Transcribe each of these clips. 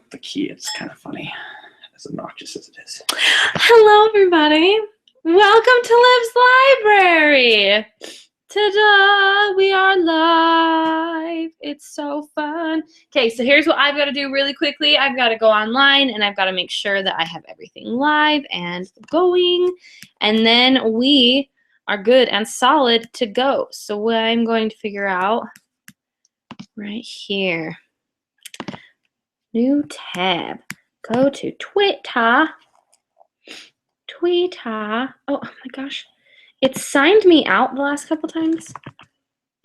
the key. It's kind of funny, as obnoxious as it is. Hello, everybody. Welcome to Liv's Library. Ta-da! We are live. It's so fun. Okay, so here's what I've got to do really quickly. I've got to go online, and I've got to make sure that I have everything live and going. And then we are good and solid to go. So what I'm going to figure out right here. New tab. Go to Twitter. Oh my gosh. It signed me out the last couple times.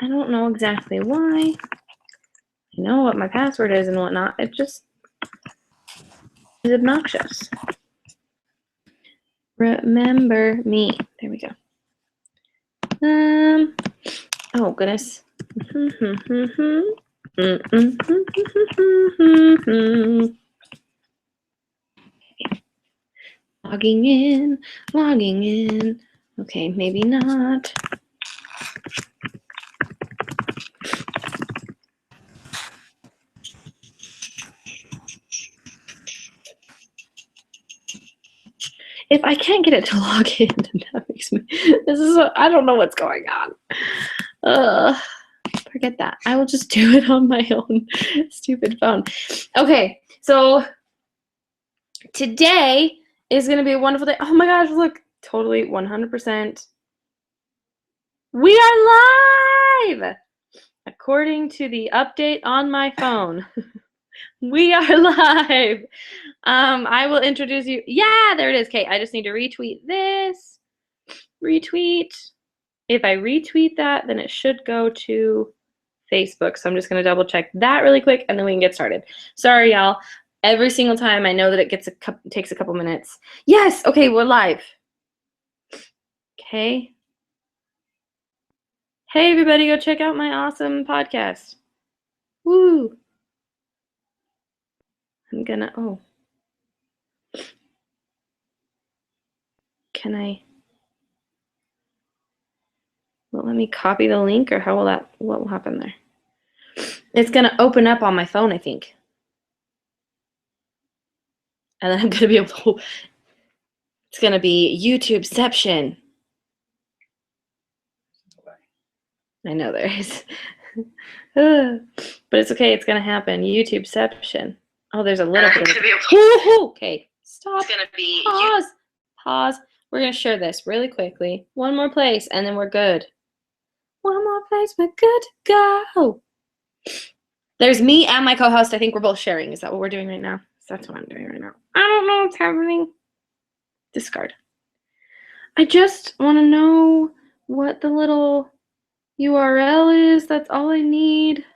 I don't know exactly why. I know what my password is and whatnot. It just is obnoxious. Remember me. There we go. Oh goodness. Logging in. Okay, maybe not. If I can't get it to log in, that makes me, I don't know what's going on. Forget that. I will just do it on my own stupid phone. Okay, so today is going to be a wonderful day. Oh my gosh, look, totally 100%. We are live! According to the update on my phone. We are live. I will introduce you. Yeah, there it is. Okay, I just need to retweet this. Retweet. If I retweet that, then it should go to Facebook. So I'm just going to double check that really quick, and then we can get started. Sorry, y'all. Every single time, I know that it takes a couple minutes. Yes. Okay, we're live. Okay. Hey, everybody, go check out my awesome podcast. Woo. I'm gonna, can I, well, let me copy the link, or what will happen there? It's gonna open up on my phone, I think. And then I'm gonna be able to, it's gonna be YouTubeception. I know there is. But it's okay, it's gonna happen. YouTubeception. Oh, there's a little bit of, okay, stop. It's gonna be pause. We're gonna share this really quickly. One more place, and then we're good. One more place, we're good to go. There's me and my co-host. I think we're both sharing. Is that what we're doing right now? That's what I'm doing right now. I don't know what's happening. Discard. I just want to know what the little URL is. That's all I need.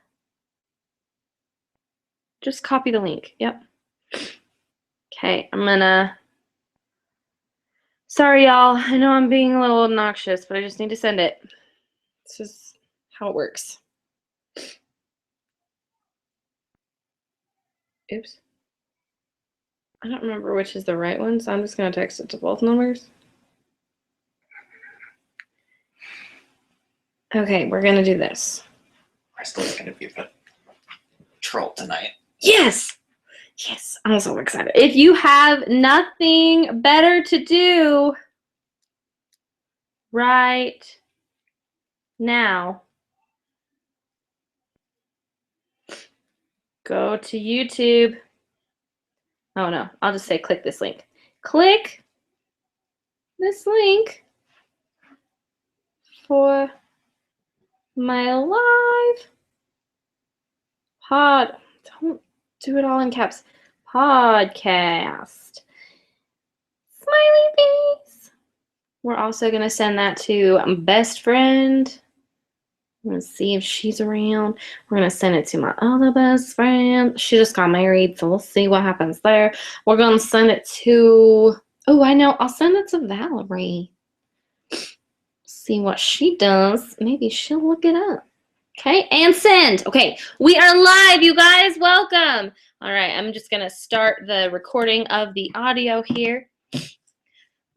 Just copy the link. Yep. Okay, I'm gonna. Sorry, y'all. I know I'm being a little obnoxious, but I just need to send it. It's just how it works. Oops. I don't remember which is the right one, so I'm just going to text it to both numbers. Okay, we're going to do this. We're still going to be the troll tonight. Yes! Yes, I'm so excited. If you have nothing better to do right now, go to YouTube. Oh no, I'll just say click this link. Click this link for my live don't do it all in caps. Podcast. Smiley face. We're also going to send that to best friend. I'm going to see if she's around. We're going to send it to my other best friend. She just got married, so we'll see what happens there. We're going to send it to, oh, I know. I'll send it to Valerie. See what she does. Maybe she'll look it up. Okay, and send. Okay, we are live, you guys. Welcome. All right, I'm just going to start the recording of the audio here.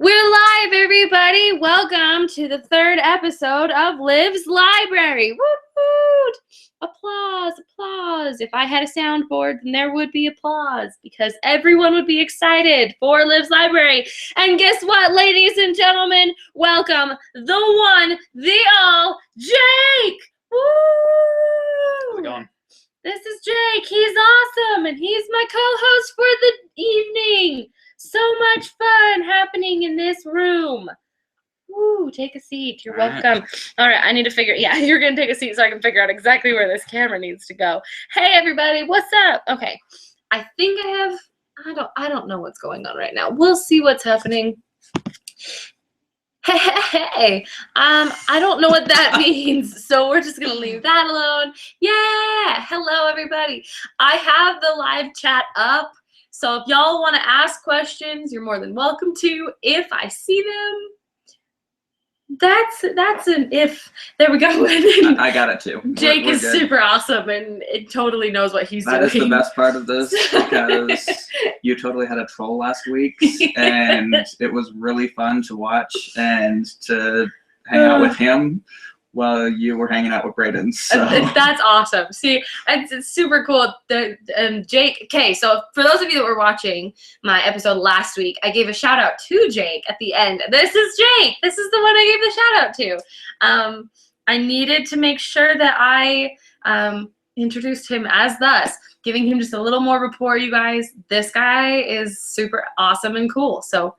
We're live, everybody. Welcome to the third episode of Liv's Library. Woot woot! Applause, applause. If I had a soundboard, then there would be applause because everyone would be excited for Liv's Library. And guess what, ladies and gentlemen? Welcome the one, the all, Jake! Woo! How's it going? This is Jake. He's awesome, and he's my co-host for the evening. So much fun happening in this room. Woo, take a seat. You're welcome. All right, I need to figure, you're going to take a seat so I can figure out exactly where this camera needs to go. Hey, everybody, what's up? Okay, I think I don't know what's going on right now. We'll see what's happening. Hey, I don't know what that means, so we're just going to leave that alone. Yeah, hello, everybody. I have the live chat up. So if y'all want to ask questions, you're more than welcome to. If I see them, that's an if. There we go. I got it too. Jake we're is good. Super awesome and it totally knows what he's doing. That is the best part of this because you totally had a troll last week and it was really fun to watch and to hang out with him while you were hanging out with Brayden. So. That's awesome. See, it's super cool. Jake, okay, so for those of you that were watching my episode last week, I gave a shout out to Jake at the end. This is Jake. This is the one I gave the shout out to. I needed to make sure that I introduced him as thus, giving him just a little more rapport, you guys. This guy is super awesome and cool. So,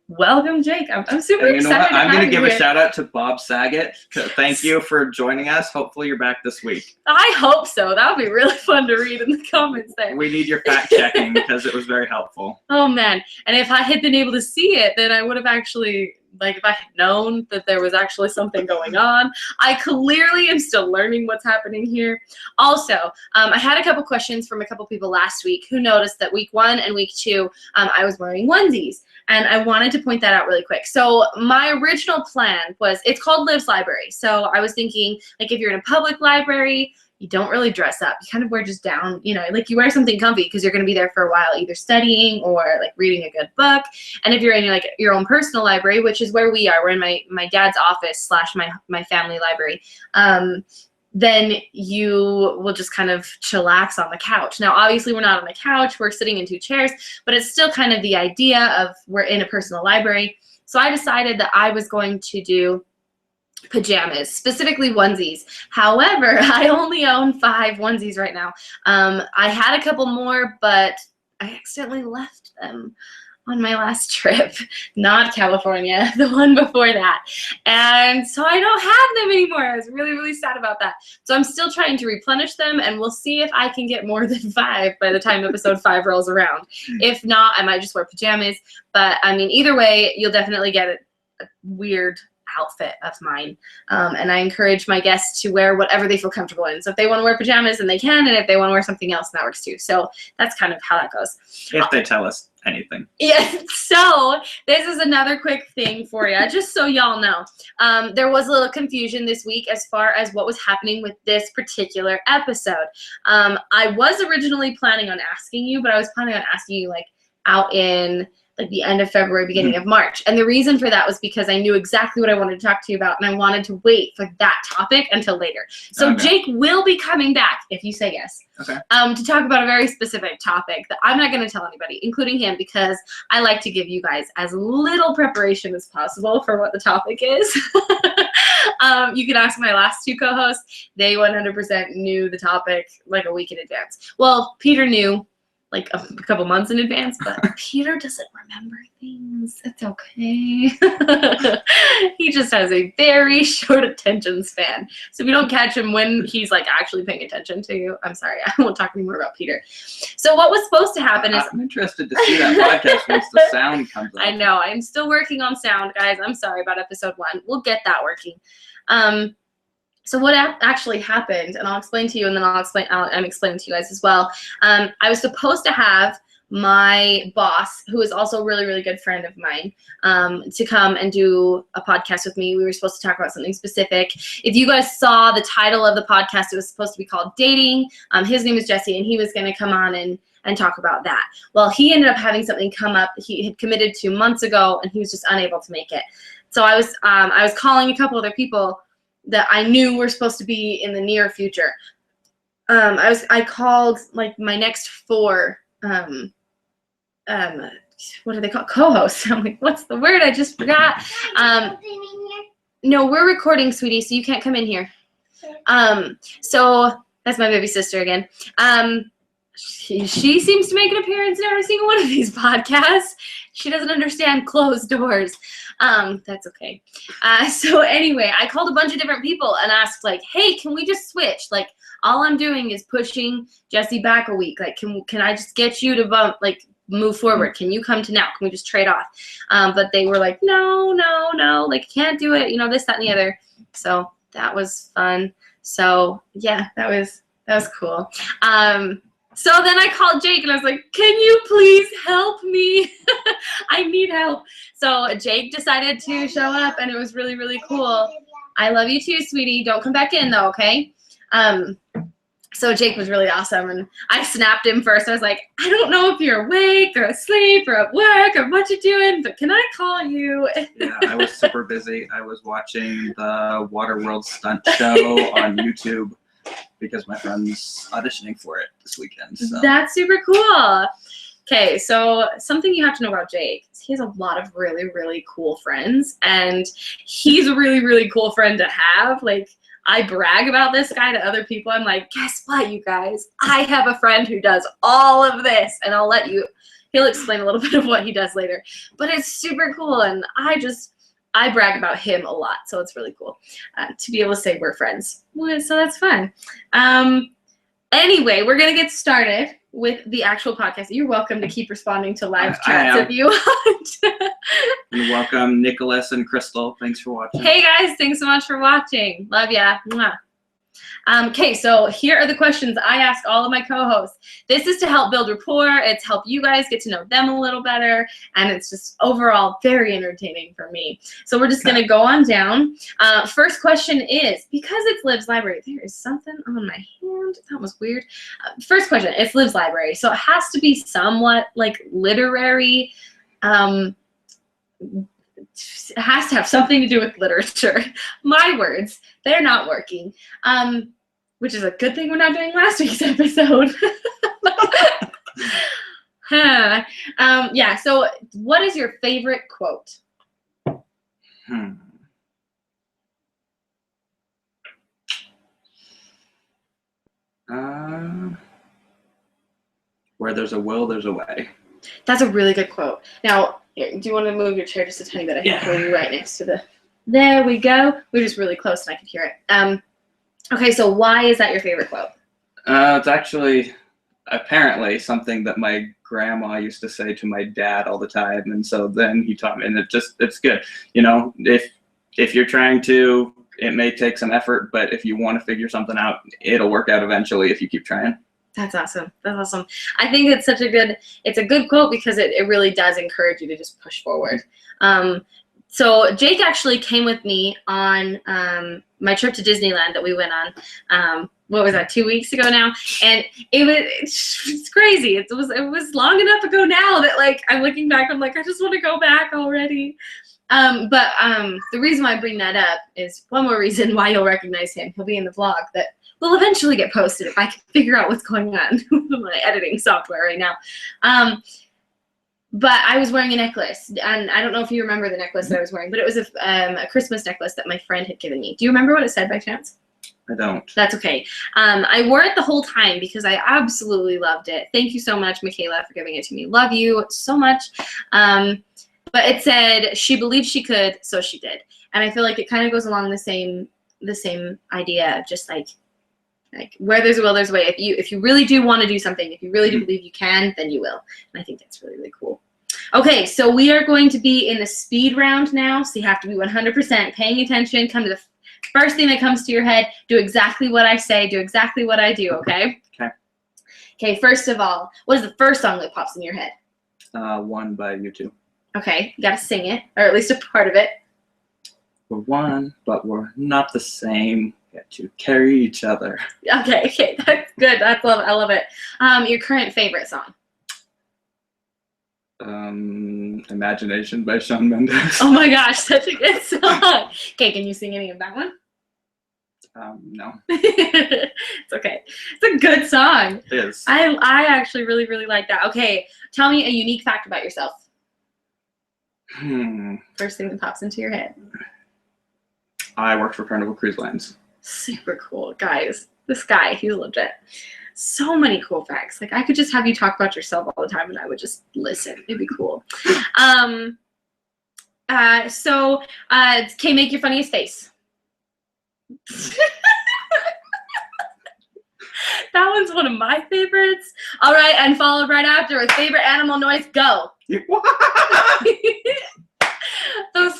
welcome, Jake. I'm super excited. I'm going to give a shout out to Bob Saget. Thank you for joining us. Hopefully you're back this week. I hope so. That would be really fun to read in the comments there. We need your fact checking because it was very helpful. Oh, man. And if I had been able to see it, then I would have actually, like, if I had known that there was actually something going on. I clearly am still learning what's happening here. Also, I had a couple questions from a couple people last week who noticed that week 1 and week 2, I was wearing onesies. And I wanted to point that out really quick. So my original plan was, it's called Liv's Library. So I was thinking, like, if you're in a public library, you don't really dress up. You kind of wear just down, like you wear something comfy because you're going to be there for a while, either studying or like reading a good book. And if you're in like your own personal library, which is where we are, we're in my dad's office / my family library. Then you will just kind of chillax on the couch. Now, obviously, we're not on the couch. We're sitting in 2 chairs, but it's still kind of the idea of we're in a personal library. So I decided that I was going to do pajamas, specifically onesies. However, I only own 5 onesies right now. I had a couple more, but I accidentally left them on my last trip, not California, the one before that. And so I don't have them anymore. I was really, really sad about that. So I'm still trying to replenish them, and we'll see if I can get more than 5 by the time episode 5 rolls around. If not, I might just wear pajamas. But I mean, either way, you'll definitely get a weird outfit of mine. And I encourage my guests to wear whatever they feel comfortable in. So if they want to wear pajamas, then they can. And if they want to wear something else, that works too. So that's kind of how that goes. If they tell us anything. Yeah, so this is another quick thing for you, just so y'all know. There was a little confusion this week as far as what was happening with this particular episode. I was originally planning on asking you, but I was planning on asking you like out in like the end of February, beginning of March. And the reason for that was because I knew exactly what I wanted to talk to you about, and I wanted to wait for that topic until later. So okay. Jake will be coming back, if you say yes, okay. To talk about a very specific topic that I'm not going to tell anybody, including him, because I like to give you guys as little preparation as possible for what the topic is. You can ask my last 2 co-hosts. They 100% knew the topic like a week in advance. Well, Peter knew like a couple months in advance, but Peter doesn't remember things. It's okay. He just has a very short attention span. So if you don't catch him when he's like actually paying attention to you, I'm sorry, I won't talk anymore about Peter. So what was supposed to happen is... I'm interested to see that podcast once the sound comes up. I know, I'm still working on sound, guys. I'm sorry about episode 1. We'll get that working. So what actually happened, and I'll explain to you, and then I'm explaining to you guys as well. I was supposed to have my boss, who is also a really, really good friend of mine, to come and do a podcast with me. We were supposed to talk about something specific. If you guys saw the title of the podcast, it was supposed to be called Dating. His name is Jesse, and he was going to come on and talk about that. Well, he ended up having something come up that he had committed to months ago, and he was just unable to make it. So I was calling a couple other people that I knew were supposed to be in the near future. I called like my next 4 what are they called? Co-hosts. I'm like, what's the word? I just forgot. No, we're recording, sweetie, so you can't come in here. So that's my baby sister again. She seems to make an appearance in every single one of these podcasts. She doesn't understand closed doors. That's okay. So anyway, I called a bunch of different people and asked, like, hey, can we just switch? Like, all I'm doing is pushing Jesse back a week. Like, can I just get you to move forward? Can you come to now? Can we just trade off? But they were like, no, like, can't do it, this, that, and the other. So that was fun. So yeah, that was cool. So then I called Jake and I was like, can you please help me? I need help. So Jake decided to show up, and it was really, really cool. I love you too, sweetie. Don't come back in though, okay? So Jake was really awesome, and I snapped him first. I was like, I don't know if you're awake or asleep or at work or what you're doing, but can I call you? Yeah, I was super busy. I was watching the Waterworld stunt show on YouTube because my friend's auditioning for it this weekend. So. That's super cool. Okay, so something you have to know about Jake is he has a lot of really, really cool friends, and he's a really, really cool friend to have. Like, I brag about this guy to other people. I'm like, guess what, you guys? I have a friend who does all of this, and he'll explain a little bit of what he does later. But it's super cool, and I brag about him a lot, so it's really cool to be able to say we're friends. So that's fun. Anyway, we're going to get started with the actual podcast. You're welcome to keep responding to live chats if you want. And welcome, Nicholas and Crystal. Thanks for watching. Hey, guys. Thanks so much for watching. Love ya. Mwah. Okay, so here are the questions I ask all of my co-hosts. This is to help build rapport. It's help you guys get to know them a little better, and it's just overall very entertaining for me. So we're just going to go on down. First question is, because it's Liv's library, there is something on my hand. That was weird. First question, it's Liv's library, so it has to be somewhat like literary. It has to have something to do with literature. My words, they're not working. Which is a good thing we're not doing last week's episode. Yeah, so what is your favorite quote? Where there's a will, there's a way. That's a really good quote. Now, here, do you want to move your chair just a tiny bit? I can put you right next to the... There we go. We're just really close and I can hear it. Okay, so why is that your favorite quote? It's actually apparently something that my grandma used to say to my dad all the time, and so then he taught me, and it's good. If you're trying to, it may take some effort, but if you want to figure something out, it'll work out eventually if you keep trying. That's awesome. That's awesome. I think it's it's a good quote because it really does encourage you to just push forward. So Jake actually came with me on my trip to Disneyland that we went on. What was that, 2 weeks ago now? And it's crazy. It was long enough ago now that, like, I'm looking back, I'm like, I just want to go back already. But the reason why I bring that up is one more reason why you'll recognize him. He'll be in the vlog that will eventually get posted if I can figure out what's going on with my editing software right now. But I was wearing a necklace, and I don't know if you remember the necklace that I was wearing, but it was a Christmas necklace that my friend had given me. Do you remember what it said by chance? I don't. That's okay. I wore it the whole time because I absolutely loved it. Thank you so much, Michaela, for giving it to me. Love you so much. But it said, she believed she could, so she did. And I feel like it kind of goes along the same idea of just like where there's a will, there's a way. If you really do want to do something, if you really do believe you can, then you will. And I think that's really, really cool. Okay, so we are going to be in the speed round now. So you have to be 100% paying attention. Come to the first thing that comes to your head. Do exactly what I say. Do exactly what I do, okay? Okay. Okay, first of all, what is the first song that pops in your head? One by U2. Okay, you got to sing it, or at least a part of it. We're one, but we're not the same. get to carry each other. Okay, that's good. I love it. Your current favorite song? Imagination by Shawn Mendes. Oh my gosh, such a good song. Okay, can you sing any of that one? No. It's okay. It's a good song. It is. I actually really, really like that. Okay, tell me a unique fact about yourself. First thing that pops into your head. I work for Carnival Cruise Lines. Super cool, guys. This guy, he's legit. So many cool facts. Like, I could just have you talk about yourself all the time and I would just listen. It'd be cool. Okay, make your funniest face. That one's one of my favorites. All right, and followed right after with favorite animal noise. Go. Those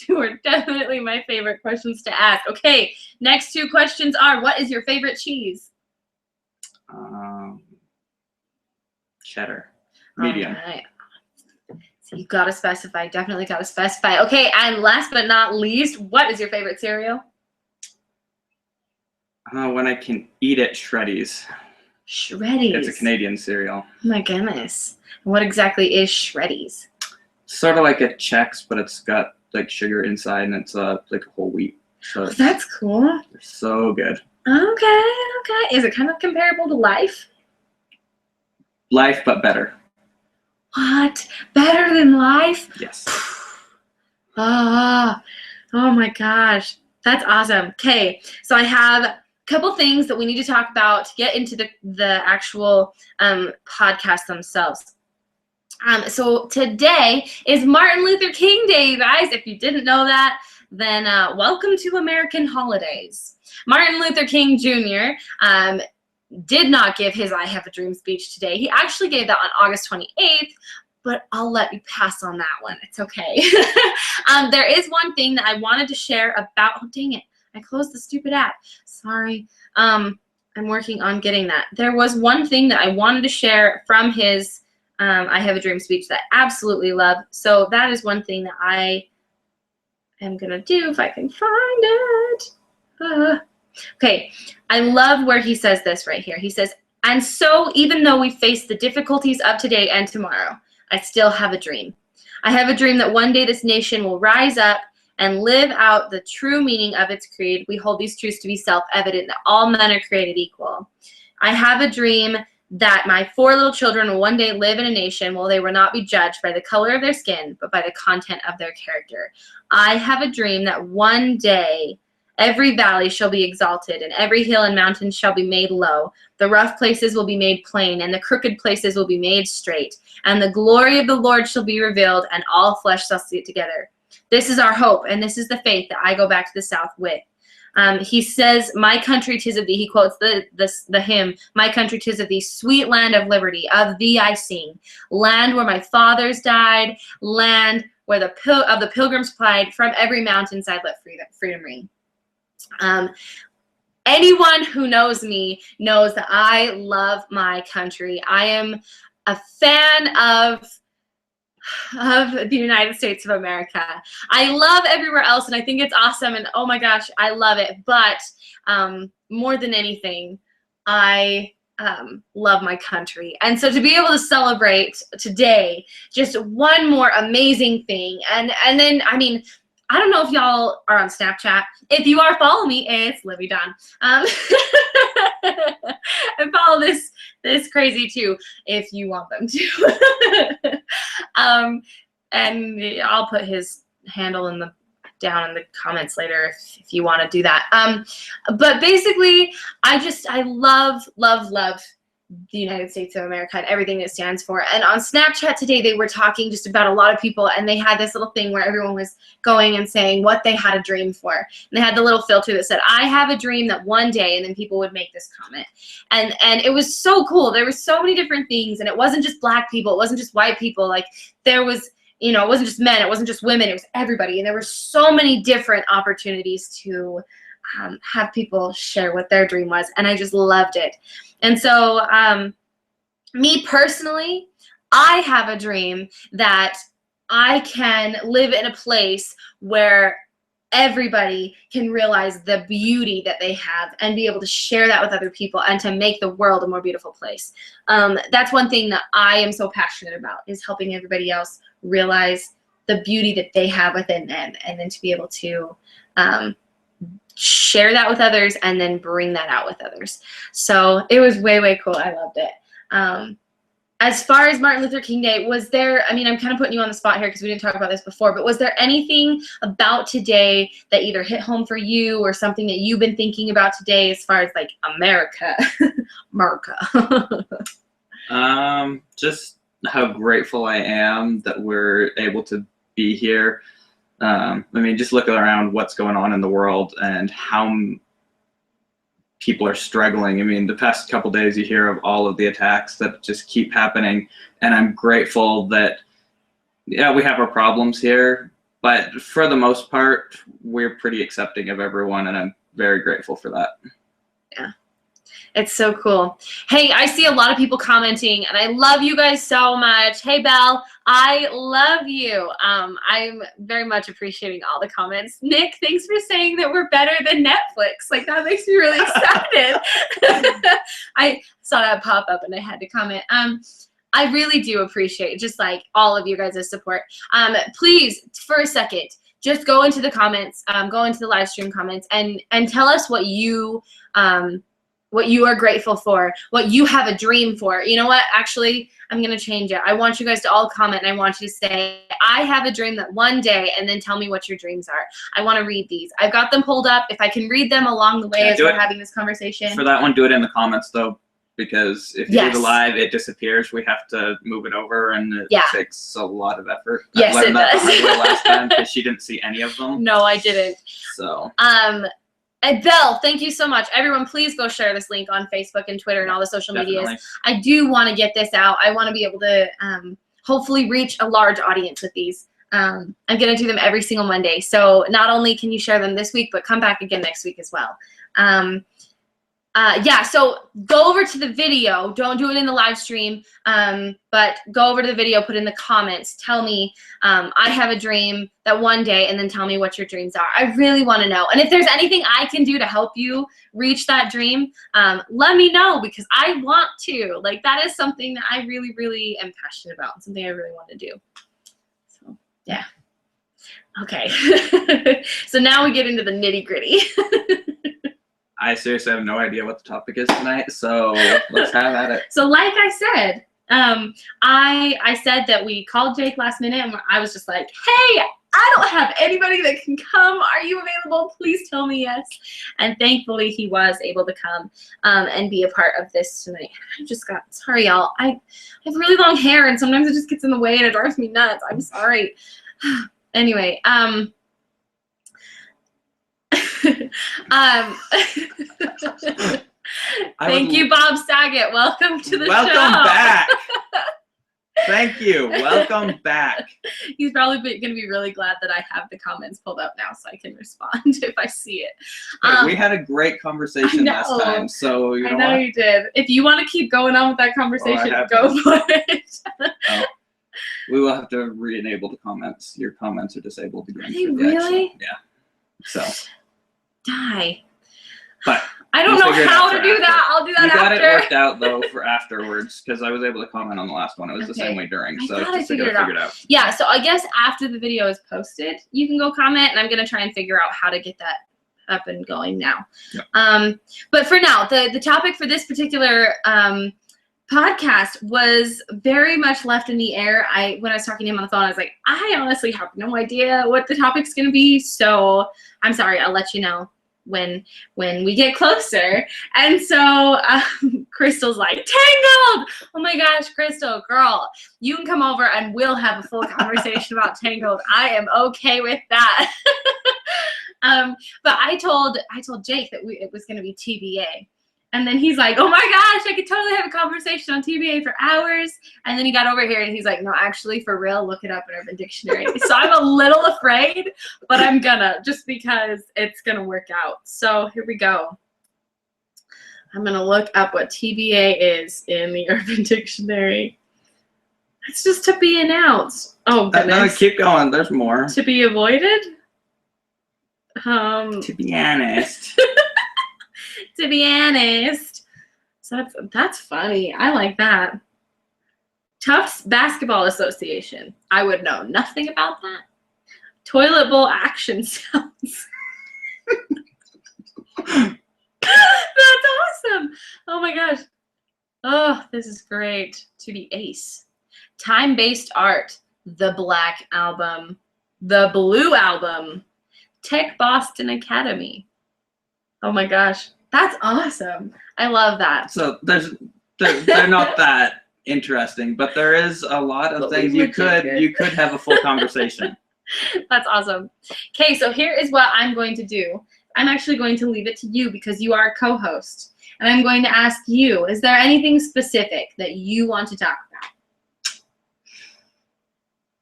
two are definitely my favorite questions to ask. Okay, next two questions are: what is your favorite cheese? Cheddar. Medium. All right. So you gotta specify. Definitely gotta specify. Okay, and last but not least, what is your favorite cereal? When I can eat it, Shreddies. Shreddies. It's a Canadian cereal. Oh my goodness. What exactly is Shreddies? Sort of like a Chex, but it's got like sugar inside and it's like a whole wheat. So Oh, that's cool. it's so good. Okay. Is it kind of comparable to Life? Life, but better. What? Better than Life? Yes. Oh my gosh. That's awesome. Okay, so I have a couple things that we need to talk about to get into the actual podcast themselves. So today is Martin Luther King Day, you guys. If you didn't know that, then welcome to American holidays. Martin Luther King Jr. Did not give his I Have a Dream speech today. He actually gave that on August 28th, but I'll let you pass on that one. It's okay. There is one thing that I wanted to share about, oh dang it, I closed the stupid app. Sorry. I'm working on getting that. There was one thing that I wanted to share from his I Have a Dream speech that I absolutely love. So that is one thing that I am going to do if I can find it. Okay, I love where he says this right here. He says, and so even though we face the difficulties of today and tomorrow, I still have a dream. I have a dream that one day this nation will rise up and live out the true meaning of its creed. We hold these truths to be self-evident, that all men are created equal. I have a dream that my 4 little children will one day live in a nation where they will not be judged by the color of their skin, but by the content of their character. I have a dream that one day every valley shall be exalted, and every hill and mountain shall be made low. The rough places will be made plain, and the crooked places will be made straight. And the glory of the Lord shall be revealed, and all flesh shall see it together. This is our hope, and this is the faith that I go back to the South with. He says, my country 'tis of thee. He quotes the hymn, my country 'tis of thee, sweet land of liberty, of thee I sing. Land where my fathers died, land where the pilgrims plied, from every mountainside let freedom ring. Anyone who knows me knows that I love my country. I am a fan of the United States of America. I love everywhere else, and I think it's awesome, and oh my gosh, I love it. But more than anything, I love my country. And so to be able to celebrate today, just one more amazing thing. And then, I mean, I don't know if y'all are on Snapchat. If you are, follow me. It's Livy Dawn. And follow this crazy too, if you want them to. And I'll put his handle down in the comments later if you want to do that. But basically, I love the United States of America and everything it stands for. And on Snapchat today, they were talking just about a lot of people, and they had this little thing where everyone was going and saying what they had a dream for. And they had the little filter that said, I have a dream that one day, and then people would make this comment. And it was so cool. There were so many different things, and it wasn't just black people. It wasn't just white people. Like, there was, you know, it wasn't just men. It wasn't just women. It was everybody. And there were so many different opportunities to have people share what their dream was, and I just loved it. And so me personally, I have a dream that I can live in a place where everybody can realize the beauty that they have and be able to share that with other people and to make the world a more beautiful place. That's one thing that I am so passionate about, is helping everybody else realize the beauty that they have within them, and then to be able to share that with others and then bring that out with others. So it was way, way cool. I loved it. As far as Martin Luther King Day, was there, I mean, I'm kind of putting you on the spot here because we didn't talk about this before, but was there anything about today that either hit home for you or something that you've been thinking about today as far as like America? Just how grateful I am that we're able to be here. I mean, just look around what's going on in the world and how people are struggling. I mean, the past couple days you hear of all of the attacks that just keep happening, and I'm grateful that, yeah, we have our problems here, but for the most part, we're pretty accepting of everyone, and I'm very grateful for that. Yeah. It's so cool. Hey, I see a lot of people commenting, and I love you guys so much. Hey, Belle, I love you. I'm very much appreciating all the comments. Nick, thanks for saying that we're better than Netflix. Like, that makes me really excited. I saw that pop up, and I had to comment. I really do appreciate just like all of you guys' support. Please, for a second, just go into the comments, go into the live stream comments, and tell us what you are grateful for, what you have a dream for. You know what? Actually, I'm going to change it. I want you guys to all comment, and I want you to say, I have a dream that one day, and then tell me what your dreams are. I want to read these. I've got them pulled up. If I can read them along the way as we're having this conversation. For that one, do it in the comments, though, because if you do the live, it disappears. We have to move it over, and it takes a lot of effort. Yes, it does. I learned that last time because she didn't see any of them. No, I didn't. So. And Belle, thank you so much. Everyone, please go share this link on Facebook and Twitter and all the social medias. I do want to get this out. I want to be able to hopefully reach a large audience with these. I'm going to do them every single Monday. So not only can you share them this week, but come back again next week as well. Yeah, so go over to the video. Don't do it in the live stream, but go over to the video, put in the comments. Tell me, I have a dream that one day, and then tell me what your dreams are. I really want to know. And if there's anything I can do to help you reach that dream, let me know, because I want to. Like, that is something that I really, really am passionate about, something I really want to do. So, yeah. Okay. So now we get into the nitty-gritty. I seriously have no idea what the topic is tonight, so let's have at it. So like I said, I said that we called Jake last minute, and I was just like, hey, I don't have anybody that can come. Are you available? Please tell me yes. And thankfully, he was able to come and be a part of this tonight. I just got, sorry, y'all. I have really long hair, and sometimes it just gets in the way, and it drives me nuts. I'm sorry. Anyway, thank you, Bob Saget. Welcome to the show. Welcome back. Thank you. Welcome back. He's probably going to be really glad that I have the comments pulled up now so I can respond if I see it. We had a great conversation last time, so you know I know you did. If you want to keep going on with that conversation, go for it. We will have to re-enable the comments. Your comments are disabled again. Are they really? Yeah. So. Die. But I don't know how to do that. I'll do that after. You got it worked out, though, for afterwards, because I was able to comment on the last one. It was the same way during, so just figured it out. Yeah, so I guess after the video is posted, you can go comment, and I'm going to try and figure out how to get that up and going now. Yep. But for now, the topic for this particular podcast was very much left in the air. When I was talking to him on the phone, I was like, I honestly have no idea what the topic's going to be, so I'm sorry. I'll let you know when we get closer. And so Crystal's like, Tangled! Oh my gosh, Crystal, girl, you can come over and we'll have a full conversation about Tangled. I am okay with that. But I told Jake that it was going to be TBA. And then he's like, oh my gosh, I could totally have a conversation on TBA for hours. And then he got over here and he's like, no, actually, for real, look it up in Urban Dictionary. So I'm a little afraid, but I'm gonna, just because it's gonna work out. So here we go. I'm gonna look up what TBA is in the Urban Dictionary. It's just to be announced. Oh, goodness. No, keep going. There's more. To be avoided? To be honest. To be honest. So that's funny. I like that. Tufts Basketball Association. I would know nothing about that. Toilet bowl action sounds. That's awesome. Oh my gosh. Oh, this is great. To be ace. Time-based art. The Black Album. The Blue Album. Tech Boston Academy. Oh my gosh. That's awesome. I love that. So they're not that interesting, but there is a lot of things you could have a full conversation. That's awesome. Okay, so here is what I'm going to do. I'm actually going to leave it to you because you are a co-host. And I'm going to ask you, is there anything specific that you want to talk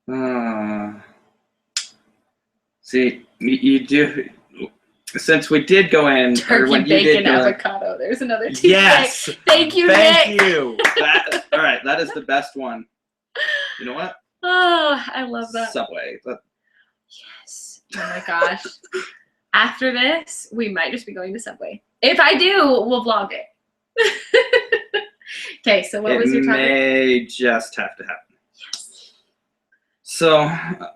about? See, you do. Since we did go in, Turkey, bacon, avocado. There's another TBA. Yes. Thank you, Thank Nick. you. All right, that is the best one. You know what? Oh, I love that. Subway. Yes. Oh my gosh. After this, we might just be going to Subway. If I do, we'll vlog it. Okay, so what was your topic? It may just have to happen. So,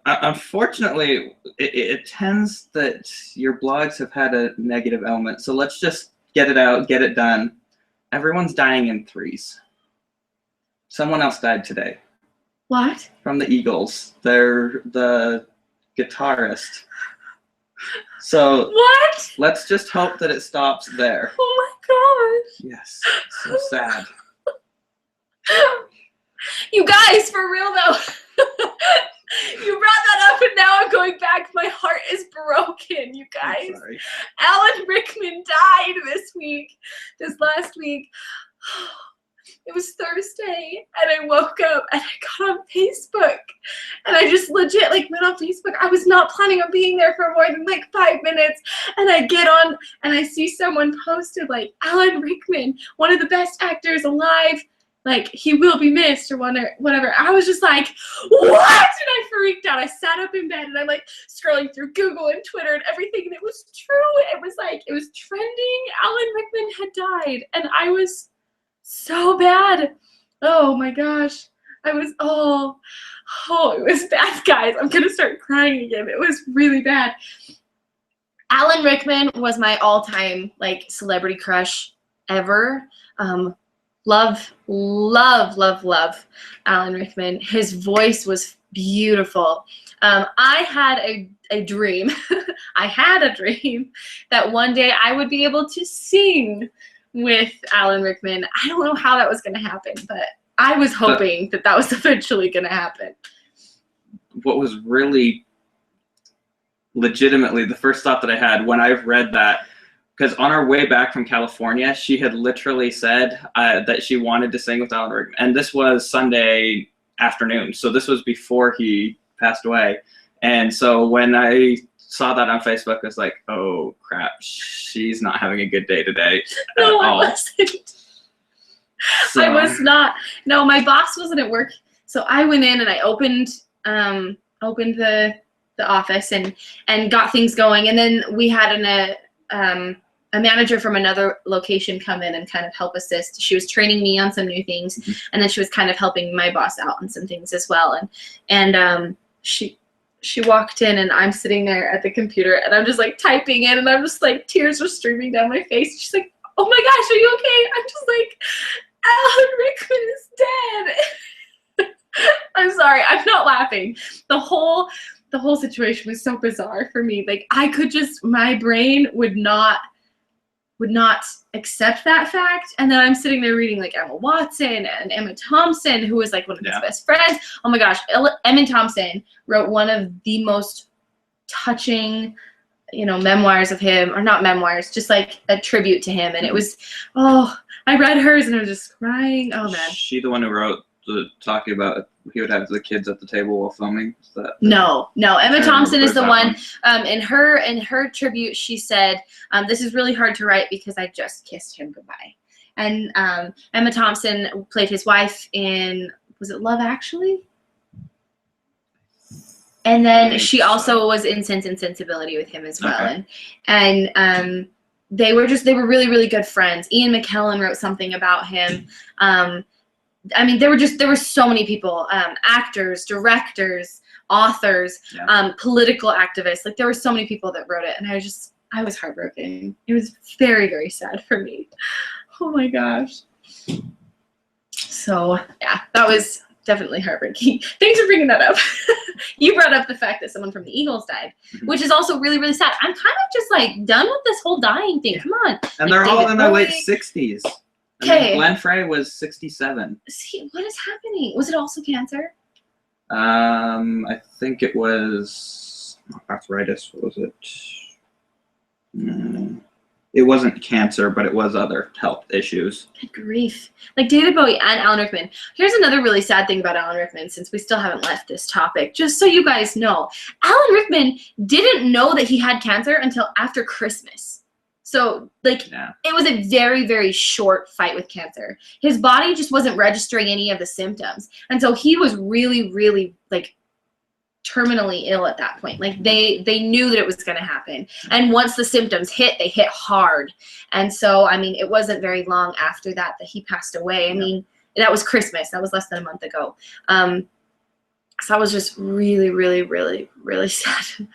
unfortunately, it tends that your blogs have had a negative element. So let's just get it out, get it done. Everyone's dying in threes. Someone else died today. What? From the Eagles. They're the guitarist. So what? Let's just hope that it stops there. Oh my gosh. Yes, so sad. You guys, for real though. You brought that up and now I'm going back. My heart is broken, you guys. Sorry. Alan Rickman died this last week. It was Thursday and I woke up and I got on Facebook and I just legit went on Facebook. I was not planning on being there for more than 5 minutes and I get on and I see someone posted Alan Rickman, one of the best actors alive, he will be missed or whatever. I was just like, what? And I freaked out. I sat up in bed and I'm scrolling through Google and Twitter and everything and it was true. It was trending. Alan Rickman had died and I was so bad. Oh my gosh. It was bad, guys. I'm gonna start crying again. It was really bad. Alan Rickman was my all-time celebrity crush ever. Love Alan Rickman. His voice was beautiful. I had a dream. I had a dream that one day I would be able to sing with Alan Rickman. I don't know how that was going to happen, but I was hoping that was eventually going to happen. What was really legitimately the first thought that I had when I read that, because on our way back from California, she had literally said that she wanted to sing with Alan Rickman. And this was Sunday afternoon. So this was before he passed away. And so when I saw that on Facebook, I was like, oh, crap. She's not having a good day today at all. I wasn't. So. I was not. No, my boss wasn't at work. So I went in and I opened the office and got things going. And then we had a manager from another location come in and kind of help assist. She was training me on some new things, and then she was kind of helping my boss out on some things as well. And she walked in, and I'm sitting there at the computer, and I'm just typing in, and I'm just tears are streaming down my face. She's like, "Oh my gosh, are you okay?" I'm just like, "Alan Rickman is dead." I'm sorry, I'm not laughing. The whole situation was so bizarre for me. My brain would not accept that fact. And then I'm sitting there reading Emma Watson and Emma Thompson, who was one of his best friends. Oh my gosh, Emma Thompson wrote one of the most touching, memoirs of him, or not memoirs, just a tribute to him. And it was, I read hers and I was just crying. Oh man. She the one who wrote talking about he would have the kids at the table while filming? No. Emma Thompson is the one. In her tribute, she said, "This is really hard to write because I just kissed him goodbye." And Emma Thompson played his wife in, was it Love Actually? And then think she so. also was in Sense and Sensibility with him as well. Okay. And they were really, really good friends. Ian McKellen wrote something about him. I mean, there were so many people, actors, directors, authors, Yeah. political activists. Like, there were so many people that wrote it, and I was heartbroken. It was very, very sad for me. Oh my gosh. So yeah, that was definitely heartbreaking. Thanks for bringing that up. You brought up the fact that someone from the Eagles died, which is also really, really sad. I'm kind of just like done with this whole dying thing. Yeah. Come on. And Like, they're all David in their late Bowie. 60s. Okay. Glenn Frey was 67. See, what is happening? Was it also cancer? I think it was arthritis. What was it? It wasn't cancer, but it was other health issues. Good grief. Like David Bowie and Alan Rickman. Here's another really sad thing about Alan Rickman, since we still haven't left this topic, just so you guys know. Alan Rickman didn't know that he had cancer until after Christmas. So, like, Yeah. it was a very, very short fight with cancer. His body just wasn't registering any of the symptoms. And so he was really, really, like, terminally ill at that point. Like, they knew that it was going to happen. And once the symptoms hit, they hit hard. And so, I mean, it wasn't very long after that he passed away. I mean, that was Christmas. That was less than a month ago. So that was just really, really, really, really sad.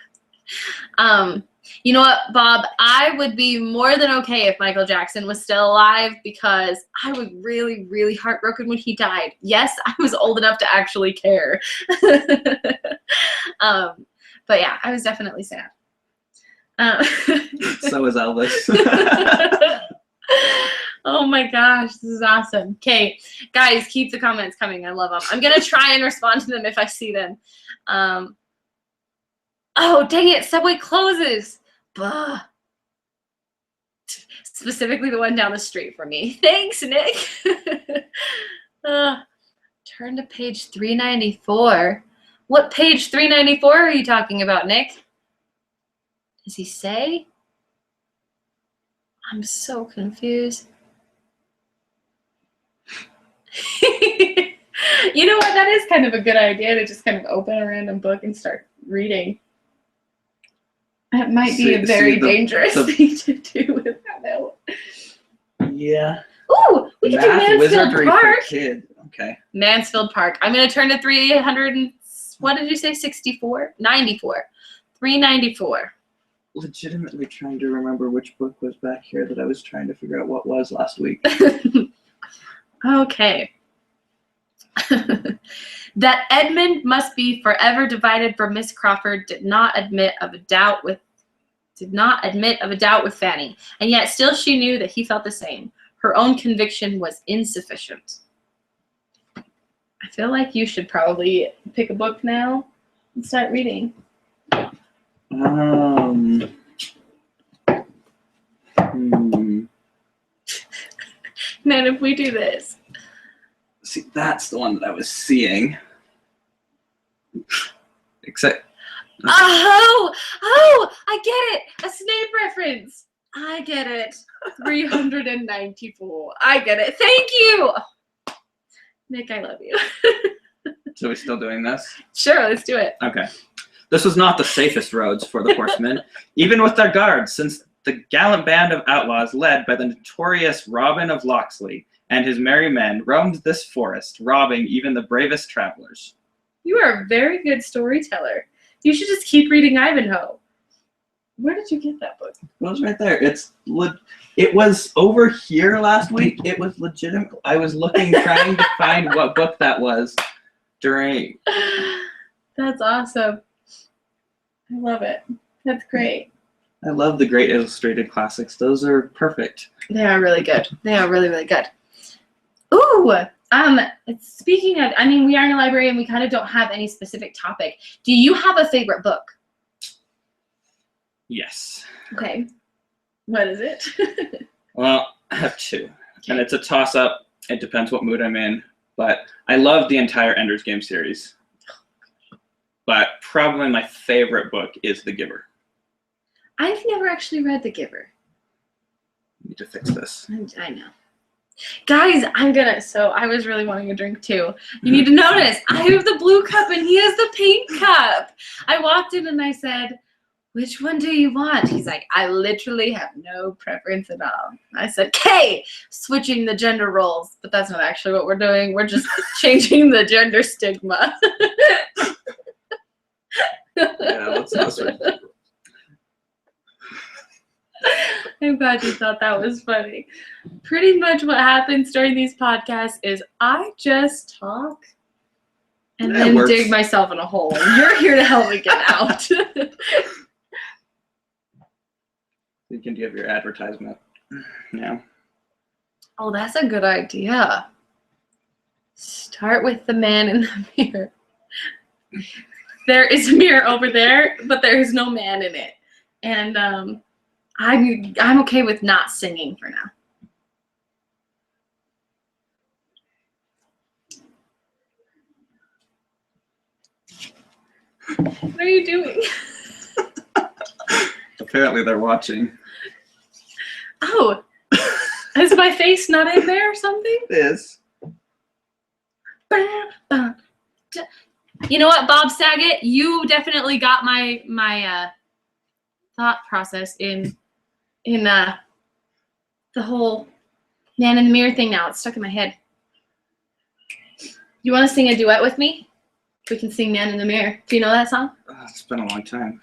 You know what, Bob? I would be more than okay if Michael Jackson was still alive, because I was really, really heartbroken when he died. Yes, I was old enough to actually care. But yeah, I was definitely sad. So was Elvis. Oh my gosh, this is awesome. Okay, guys, keep the comments coming. I love them. I'm going to try and respond to them if I see them. Oh, dang it, Subway closes. Bah. Specifically the one down the street from me. Thanks, Nick. Turn to page 394. What page 394 are you talking about, Nick? Does he say? I'm so confused. You know what? That is kind of a good idea, to just kind of open a random book and start reading. That might be a very dangerous thing to do without help. Yeah. Ooh, we can do Math Mansfield wizardry Park. for kids. Okay. Mansfield Park. I'm going to turn to 300 and, what did you say, 64? 94. 394. Legitimately trying to remember which book was back here that I was trying to figure out what was last week. Okay. That Edmund must be forever divided from Miss Crawford did not admit of a doubt with Fanny, and yet still she knew that he felt the same. Her own conviction was insufficient. I feel like you should probably pick a book now and start reading. Man, if we do this. See, that's the one that I was seeing. Except. Oh, I get it. A Snape reference. I get it. 394. I get it. Thank you. Nick, I love you. So we're still doing this? Sure, let's do it. Okay. This was not the safest roads for the horsemen, even with their guards, since the gallant band of outlaws led by the notorious Robin of Locksley and his merry men roamed this forest, robbing even the bravest travelers. You are a very good storyteller. You should just keep reading Ivanhoe. Where did you get that book? It was right there. It was over here last week. It was legitimate. I was looking, trying to find what book that was during. That's awesome. I love it. That's great. I love the great illustrated classics. Those are perfect. They are really good. They are really, really good. Ooh, speaking of, I mean, we are in a library and we kind of don't have any specific topic. Do you have a favorite book? Yes. Okay. What is it? Well, I have two. And it's a toss-up. It depends what mood I'm in. But I love the entire Ender's Game series. But probably my favorite book is The Giver. I've never actually read The Giver. I need to fix this. I know. Guys, so I was really wanting a drink too. You need to notice, I have the blue cup and he has the pink cup. I walked in and I said, which one do you want? He's like, I literally have no preference at all. I said, okay, switching the gender roles. But that's not actually what we're doing. We're just changing the gender stigma. Yeah, let's not switch. I'm glad you thought that was funny. Pretty much what happens during these podcasts is I just talk and That then works. dig myself in a hole. And you're here to help me get out. You can give your advertisement. Yeah. Oh, that's a good idea. Start with the man in the mirror. There is a mirror over there, but there is no man in it. And I'm okay with not singing for now. What are you doing? Apparently they're watching. Oh, is my face not in there or something? It is. You know what, Bob Saget? You definitely got my thought process in the whole man in the mirror thing now. It's stuck in my head. You want to sing a duet with me? We can sing Man in the Mirror. Do you know that song? It's been a long time.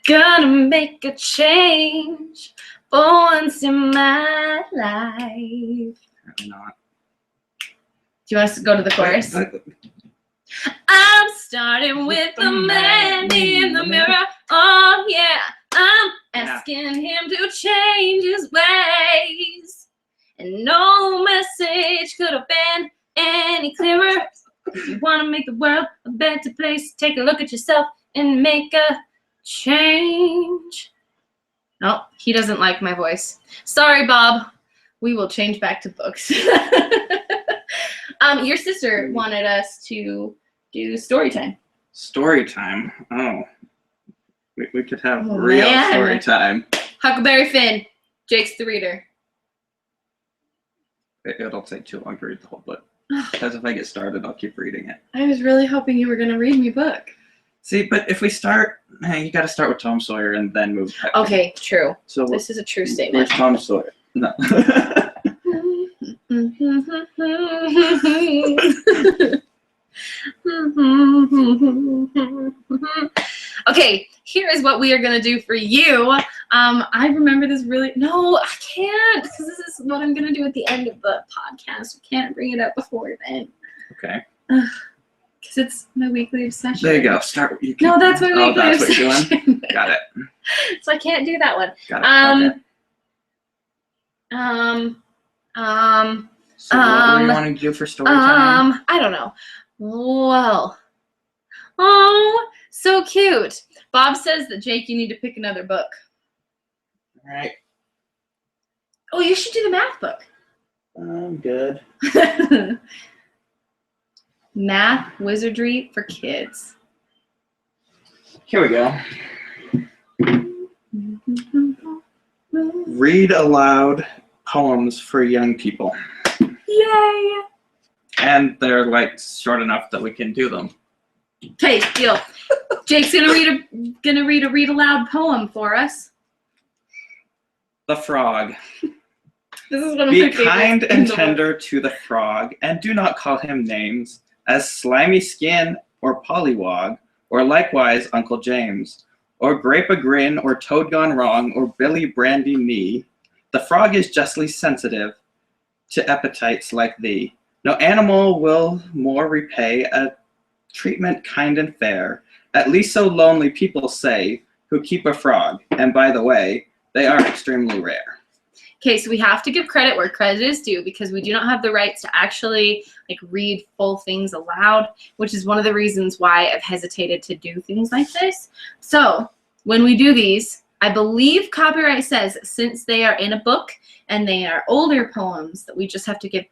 Gonna make a change for once in my life. Apparently not. Do you want us to go to the chorus? I'm starting with the man in the mirror. Oh yeah, I'm asking him to change his ways. And no message could have been any clearer. If you want to make the world a better place, take a look at yourself and make a change. Oh, he doesn't like my voice. Sorry, Bob. We will change back to books. Your sister wanted us to do story time. Story time. Oh. We could have Oh, real man. story time. Huckleberry Finn. Jake's the reader. It'll take too long to read the whole book. Because if I get started, I'll keep reading it. I was really hoping you were going to read me a book. See, but if we start, you got to start with Tom Sawyer and then move. Okay, true. So This is a true where's statement. Tom Sawyer? No. Okay, here is what we are going to do for you. I remember this really... No, I can't, because this is what I'm going to do at the end of the podcast. I can't bring it up before then. Okay. Because it's my weekly obsession. There you go. Start. No, that's my weekly that's what you're obsession. doing? Got it. So I can't do that one. Got it. Okay. So what were you wanting to do for story time? I don't know. Well, oh, so cute. Bob says that, Jake, you need to pick another book. All right. Oh, you should do the math book. I'm good. Math wizardry for kids. Here we go. Read aloud poems for young people. Yay! And they're like short enough that we can do them. Okay, deal. Jake's gonna read a read aloud poem for us. The Frog. This is one of my Be favorites kind in and the tender to the frog, and do not call him names, as Slimy Skin or Pollywog, or likewise Uncle James, or Grape a Grin, or Toad Gone Wrong, or Billy Brandy Knee. The frog is justly sensitive to appetites like thee. No animal will more repay a treatment kind and fair, at least so lonely people say, who keep a frog, and by the way, they are extremely rare. Okay, so we have to give credit where credit is due, because we do not have the rights to actually read full things aloud, which is one of the reasons why I've hesitated to do things like this. So when we do these, I believe copyright says since they are in a book and they are older poems that we just have to give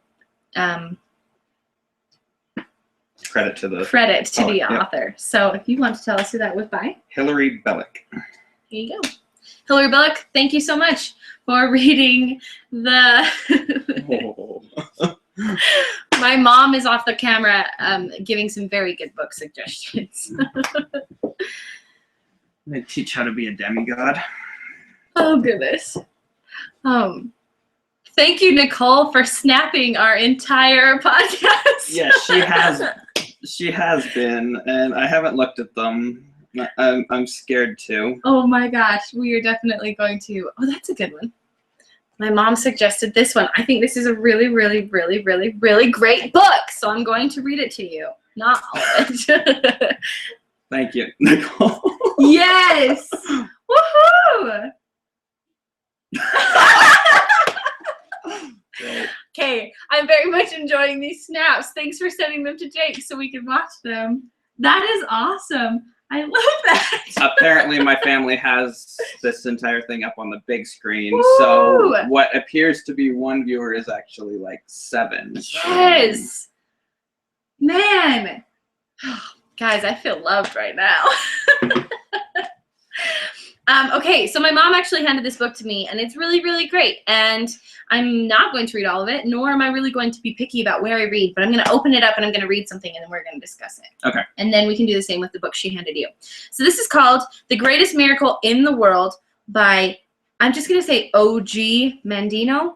Credit to the credit to the Yep. author. So if you want to tell us who that was by, Hilary Bellick. here you go. Hillary Bullock, thank you so much for reading the... My mom is off the camera giving some very good book suggestions. They teach how to be a demigod. Oh, goodness. Thank you, Nicole, for snapping our entire podcast. Yes, she has been, and I haven't looked at them. I'm scared to. Oh my gosh, we are definitely going to. Oh, that's a good one. My mom suggested this one. I think this is a really, really, really, really, really great book. So I'm going to read it to you. Not all of it. Thank you, Nicole. Yes. Woohoo. Okay, I'm very much enjoying these snaps. Thanks for sending them to Jake so we can watch them. That is awesome. I love that. Apparently, my family has this entire thing up on the big screen. Woo! So what appears to be one viewer is actually like 7. Yes. Man. Guys, I feel loved right now. Okay, so my mom actually handed this book to me, and it's really, really great. And I'm not going to read all of it, nor am I really going to be picky about where I read, but I'm going to open it up and I'm going to read something, and then we're going to discuss it. Okay. And then we can do the same with the book she handed you. So this is called The Greatest Miracle in the World by, I'm just going to say O.G. Mandino.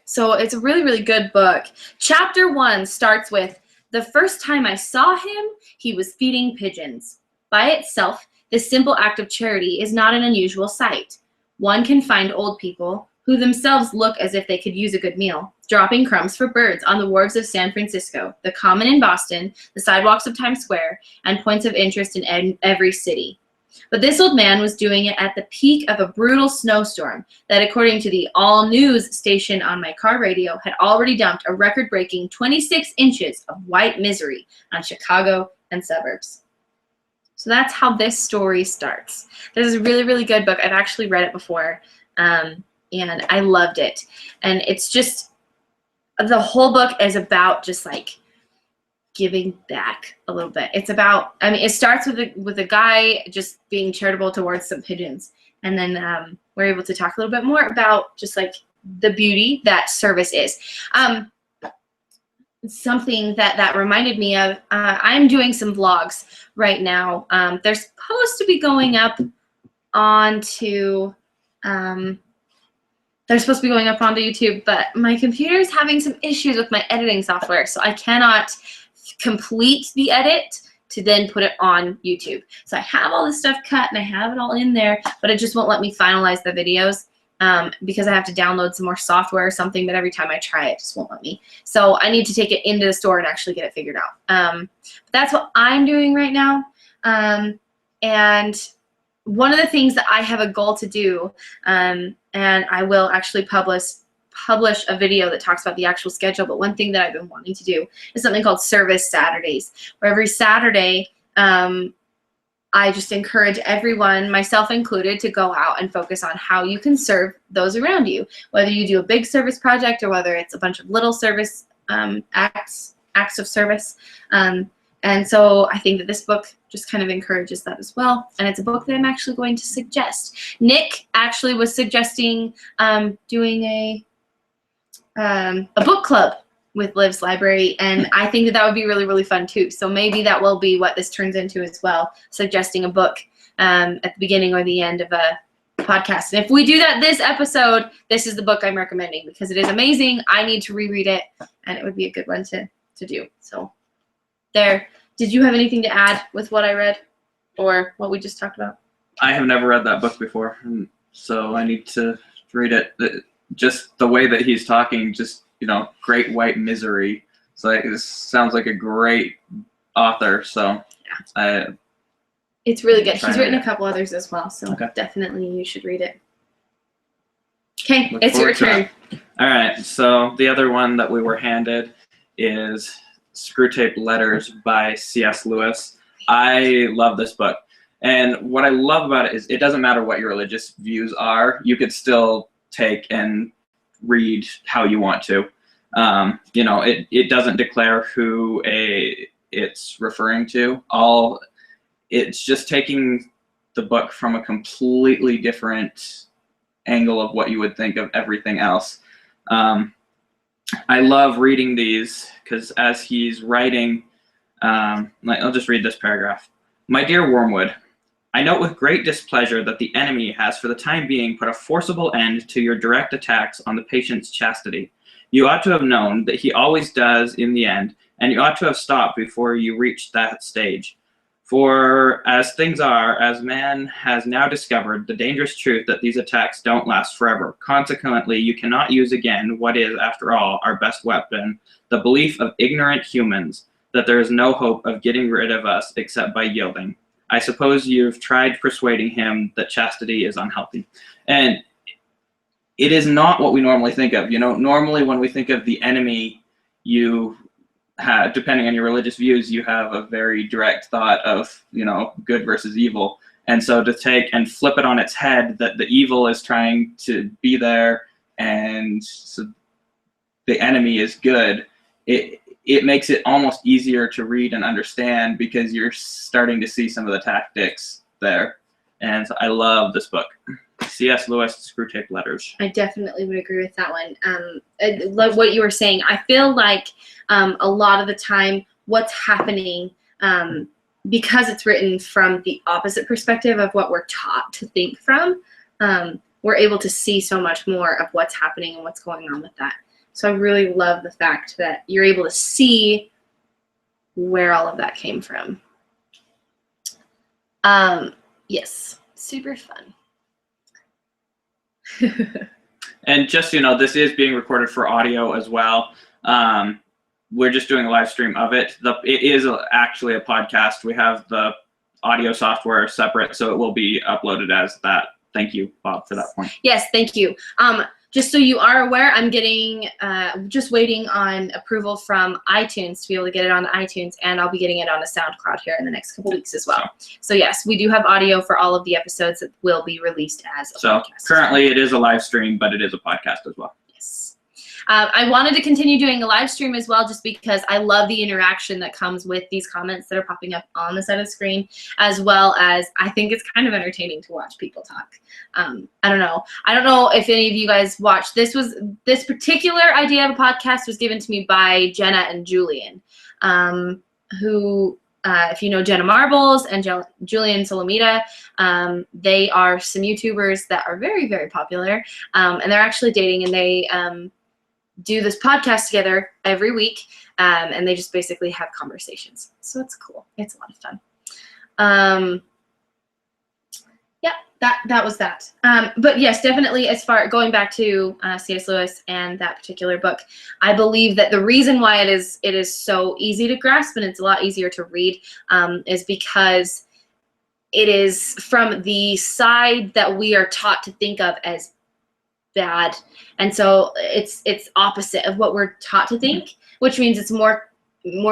So it's a really, really good book. Chapter 1 starts with, the first time I saw him, he was feeding pigeons. By itself, this simple act of charity is not an unusual sight. One can find old people who themselves look as if they could use a good meal, dropping crumbs for birds on the wharves of San Francisco, the Common in Boston, the sidewalks of Times Square, and points of interest in every city. But this old man was doing it at the peak of a brutal snowstorm that, according to the All News station on my car radio, had already dumped a record-breaking 26 inches of white misery on Chicago and suburbs. So that's how this story starts. This is a really, really good book. I've actually read it before, and I loved it. And it's just, the whole book is about just like giving back a little bit. It's about, I mean, it starts with a guy just being charitable towards some pigeons. And then we're able to talk a little bit more about just like the beauty that service is. Something that reminded me of, I'm doing some vlogs right now. They're supposed to be going up onto YouTube, but my computer is having some issues with my editing software, so I cannot complete the edit to then put it on YouTube. So I have all this stuff cut and I have it all in there, but it just won't let me finalize the videos. Because I have to download some more software or something, but every time I try it just won't let me. So I need to take it into the store and actually get it figured out. But that's what I'm doing right now. And one of the things that I have a goal to do, and I will actually publish a video that talks about the actual schedule, but one thing that I've been wanting to do is something called Service Saturdays, where every Saturday, I just encourage everyone, myself included, to go out and focus on how you can serve those around you, whether you do a big service project or whether it's a bunch of little service acts of service. And so I think that this book just kind of encourages that as well. And it's a book that I'm actually going to suggest. Nick actually was suggesting doing a book club with Liv's Library, and I think that would be really, really fun too. So maybe that will be what this turns into as well, suggesting a book at the beginning or the end of a podcast. And if we do that this episode, this is the book I'm recommending because it is amazing. I need to reread it, and it would be a good one to do. So there. Did you have anything to add with what I read or what we just talked about? I have never read that book before, so I need to read it. Just the way that he's talking, just, you know, great white misery. So it sounds like a great author. So it's really good. He's written a couple others as well. So okay. Definitely you should read it. Okay, it's your turn. All right. So the other one that we were handed is Screwtape Letters by C.S. Lewis. I love this book. And what I love about it is it doesn't matter what your religious views are. You could still take and read how you want to. You know, it doesn't declare who it's referring to. It's just taking the book from a completely different angle of what you would think of everything else. I love reading these because as he's writing, I'll just read this paragraph. My dear Wormwood, I note with great displeasure that the enemy has for the time being put a forcible end to your direct attacks on the patient's chastity. You ought to have known that he always does in the end, and you ought to have stopped before you reached that stage. For as things are, as man has now discovered the dangerous truth that these attacks don't last forever, consequently you cannot use again what is, after all, our best weapon, the belief of ignorant humans that there is no hope of getting rid of us except by yielding. I suppose you've tried persuading him that chastity is unhealthy. And it is not what we normally think of. Normally when we think of the enemy, you have, depending on your religious views, you have a very direct thought of, good versus evil. And so to take and flip it on its head, that the evil is trying to be there and so the enemy is good, it makes it almost easier to read and understand because you're starting to see some of the tactics there. And so I love this book. C.S. Lewis, Screwtape Letters. I definitely would agree with that one. Like what you were saying, I feel like a lot of the time what's happening, because it's written from the opposite perspective of what we're taught to think from, we're able to see so much more of what's happening and what's going on with that. So I really love the fact that you're able to see where all of that came from. Yes, super fun. And just so you know, this is being recorded for audio as well. We're just doing a live stream of it. It is actually a podcast. We have the audio software separate, so it will be uploaded as that. Thank you, Bob, for that point. Yes, thank you. Just so you are aware, I'm getting, just waiting on approval from iTunes to be able to get it on iTunes, and I'll be getting it on a SoundCloud here in the next couple weeks as well. So yes, we do have audio for all of the episodes that will be released as a podcast. So currently it is a live stream, but it is a podcast as well. Yes. I wanted to continue doing a live stream as well, just because I love the interaction that comes with these comments that are popping up on the side of the screen, as well as I think it's kind of entertaining to watch people talk. I don't know if any of you guys watched. This particular idea of a podcast was given to me by Jenna and Julian, who, if you know Jenna Marbles and Julian Solomita, they are some YouTubers that are very, very popular, and they're actually dating, and they do this podcast together every week, and they just basically have conversations. So it's cool. It's a lot of fun. Yeah, that was that. But yes, definitely, as far going back to C.S. Lewis and that particular book, I believe that the reason why it is so easy to grasp and it's a lot easier to read is because it is from the side that we are taught to think of as bad, and so it's opposite of what we're taught to think, which means it's more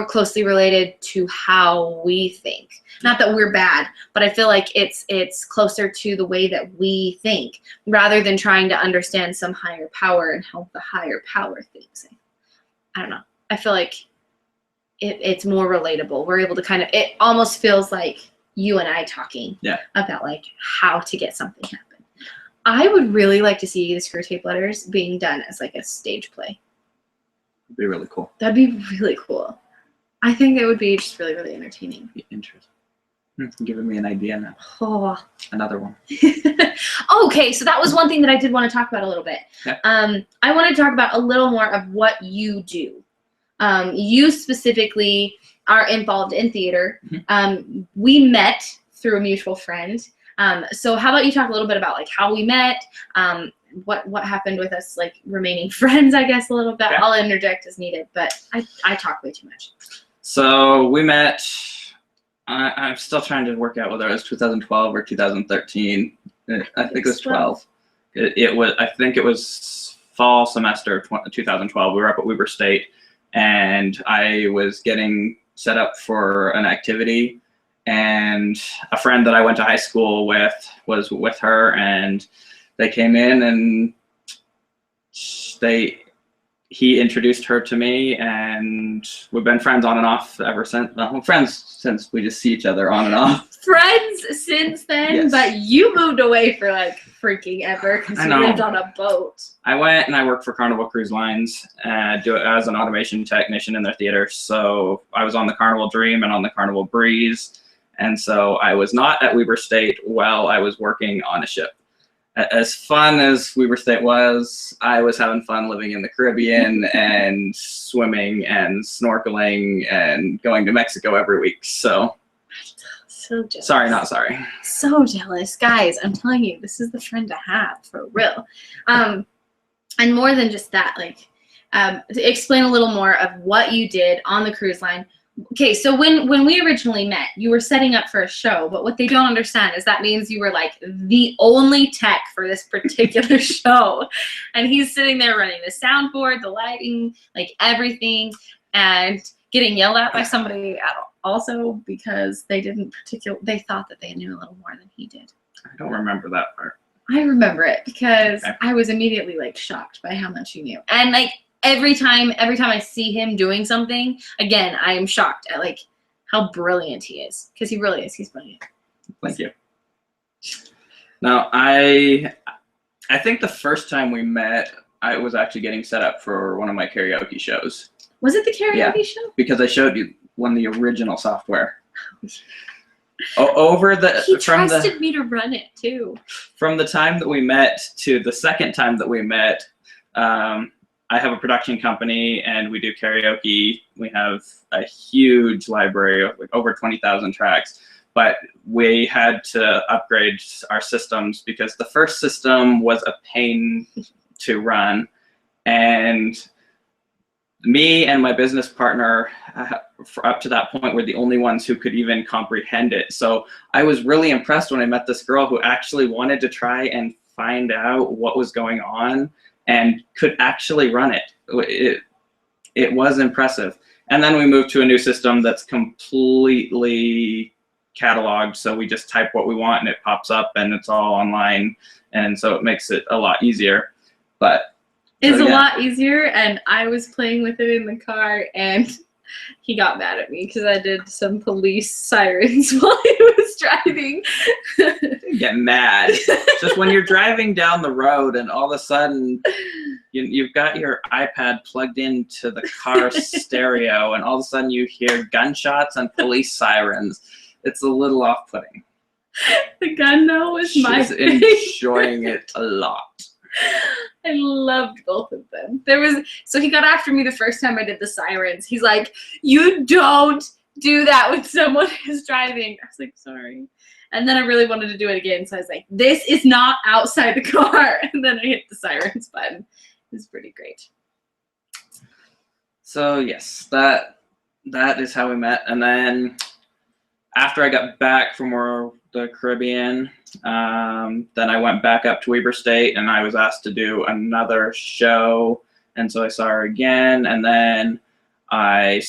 closely related to how we think. Not that we're bad, but I feel like it's closer to the way that we think, rather than trying to understand some higher power and how the higher power thinks. I don't know. I feel like it's more relatable. We're able to it almost feels like you and I talking about like how to get something happen. I would really like to see the Screwtape Letters being done as like a stage play. It'd be really cool. That'd be really cool. I think it would be just really, really entertaining. Be interesting. Giving me an idea now. Oh. Another one. Okay, so that was one thing that I did want to talk about a little bit. Yeah. I want to talk about a little more of what you do. You specifically are involved in theater. Mm-hmm. We met through a mutual friend. So how about you talk a little bit about like how we met, what happened with us, like remaining friends, I guess, a little bit. Yeah. I'll interject as needed, but I talk way too much. So we met, I'm still trying to work out whether it was 2012 or 2013. I think it was 12. I think it was fall semester of 2012. We were up at Weber State, and I was getting set up for an activity, and a friend that I went to high school with was with her, and they came in and he introduced her to me, and we've been friends on and off ever since. Well, friends since we just see each other on and off. Friends since then, Yes. but you moved away for like freaking ever because I you know. lived on a boat. I went and I worked for Carnival Cruise Lines do it as an automation technician in their theater. So I was on the Carnival Dream and on the Carnival Breeze. And so I was not at Weber State while I was working on a ship. As fun as Weber State was, I was having fun living in the Caribbean and swimming and snorkeling and going to Mexico every week. So Jealous. Sorry, not sorry. So jealous. Guys, I'm telling you, this is the friend to have, for real. And more than just that, like, to explain a little more of what you did on the cruise line. Okay, so when we originally met, you were setting up for a show, but what they don't understand is that means you were like the only tech for this particular show. And he's sitting there running the soundboard, the lighting, like everything, and getting yelled at by somebody also because they thought that they knew a little more than he did. I don't remember that part. I remember it because Okay. I was immediately like shocked by how much he knew. And like every time I see him doing something, again, I am shocked at like how brilliant he is, because he really is. He's brilliant. Thank you. Now, I think the first time we met, I was actually getting set up for one of my karaoke shows. Was it the karaoke show? Because I showed you one of the original software. Over the He trusted me to run it too. From the time that we met to the second time that we met, I have a production company and we do karaoke. We have a huge library of like over 20,000 tracks, but we had to upgrade our systems because the first system was a pain to run, and me and my business partner up to that point were the only ones who could even comprehend it. So I was really impressed when I met this girl who actually wanted to try and find out what was going on and could actually run it. It was impressive. And then we moved to a new system that's completely cataloged. So we just type what we want and it pops up and it's all online. And so it makes it a lot easier. But it's a lot easier, and I was playing with it in the car, and he got mad at me because I did some police sirens while he was driving. Get mad. Just when you're driving down the road and all of a sudden you've got your iPad plugged into the car stereo and all of a sudden you hear gunshots and police sirens. It's a little off-putting. The gun though was my thing. Enjoying it a lot. I loved both of them. So he got after me the first time I did the sirens. He's like, "You don't do that when someone is driving." I was like, "Sorry." And then I really wanted to do it again. So I was like, "This is not outside the car." And then I hit the sirens button. It was pretty great. So yes, that is how we met. And then after I got back from the Caribbean, then I went back up to Weber State and I was asked to do another show. And so I saw her again, and then I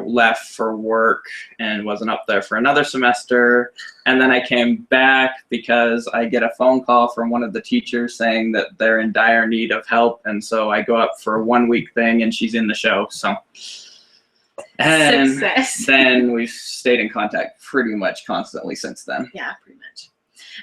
left for work and wasn't up there for another semester. And then I came back because I get a phone call from one of the teachers saying that they're in dire need of help. And so I go up for a 1-week thing and she's in the show. So, and Success. then we've stayed in contact pretty much constantly since then. Yeah, pretty much.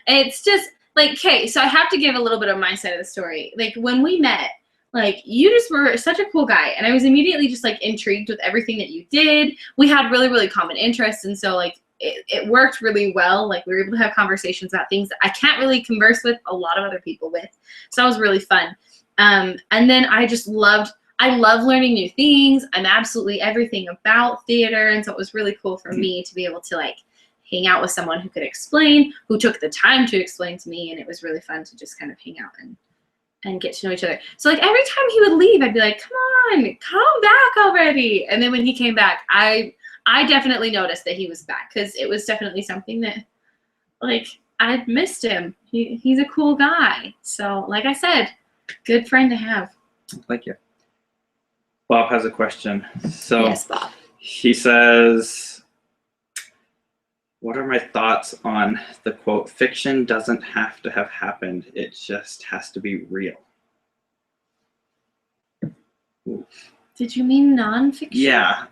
It's just like, okay, so I have to give a little bit of my side of the story. Like when we met, like you just were such a cool guy, and I was immediately just like intrigued with everything that you did. We had really, really common interests, and so like it worked really well. Like we were able to have conversations about things that I can't really converse with a lot of other people with. So that was really fun. And then I love learning new things. I'm absolutely everything about theater, and so it was really cool for me to be able to like hang out with someone who could explain, who took the time to explain to me, and it was really fun to just kind of hang out and get to know each other. So like every time he would leave, I'd be like, come back already. And then when he came back, I definitely noticed that he was back, because it was definitely something that like I'd missed him. He's a cool guy. So like I said, good friend to have. Thank you. Bob has a question. So Yes, Bob. he says, what are my thoughts on the quote, "Fiction doesn't have to have happened, it just has to be real"? Did you mean nonfiction? Yeah.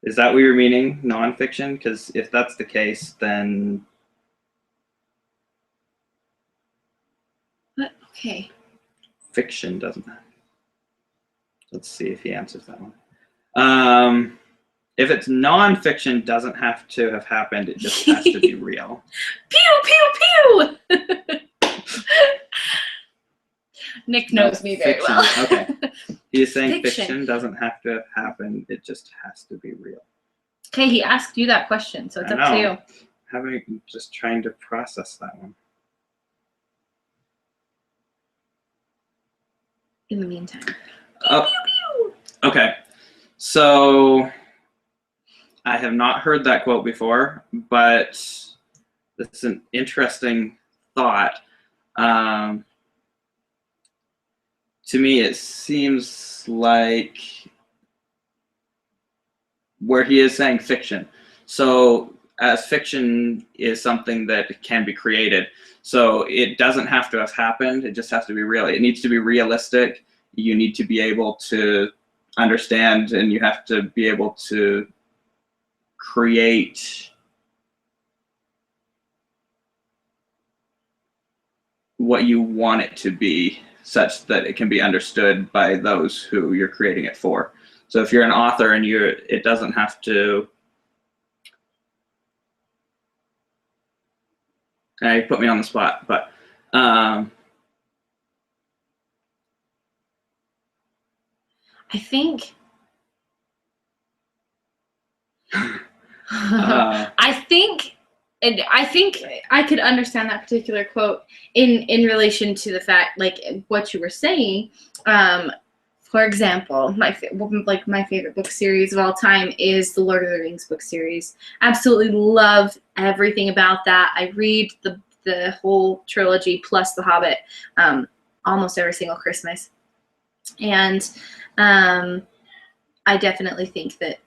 Is that what you're meaning, nonfiction? Because if that's the case, then What? Okay. fiction doesn't. Let's see if he answers that one. If it's nonfiction, doesn't have to have happened. It just has to be real. Pew pew pew. Nick knows me very fiction. well. Okay. He's saying Fiction. fiction doesn't have to have happened. It just has to be real. Okay, he asked you that question, so it's I up to know. you. Just trying to process that one. In the meantime. Oh, Pew pew. okay. So I have not heard that quote before, but it's an interesting thought. To me, it seems like where he is saying fiction. So as fiction is something that can be created. So it doesn't have to have happened. It just has to be real. It needs to be realistic. You need to be able to understand, and you have to be able to create what you want it to be such that it can be understood by those who you're creating it for. So if you're an author and it doesn't have to, you put me on the spot, but I think I think I could understand that particular quote in relation to the fact, like what you were saying. For example, my favorite book series of all time is the Lord of the Rings book series. Absolutely love everything about that. I read the whole trilogy plus The Hobbit almost every single Christmas, and I definitely think that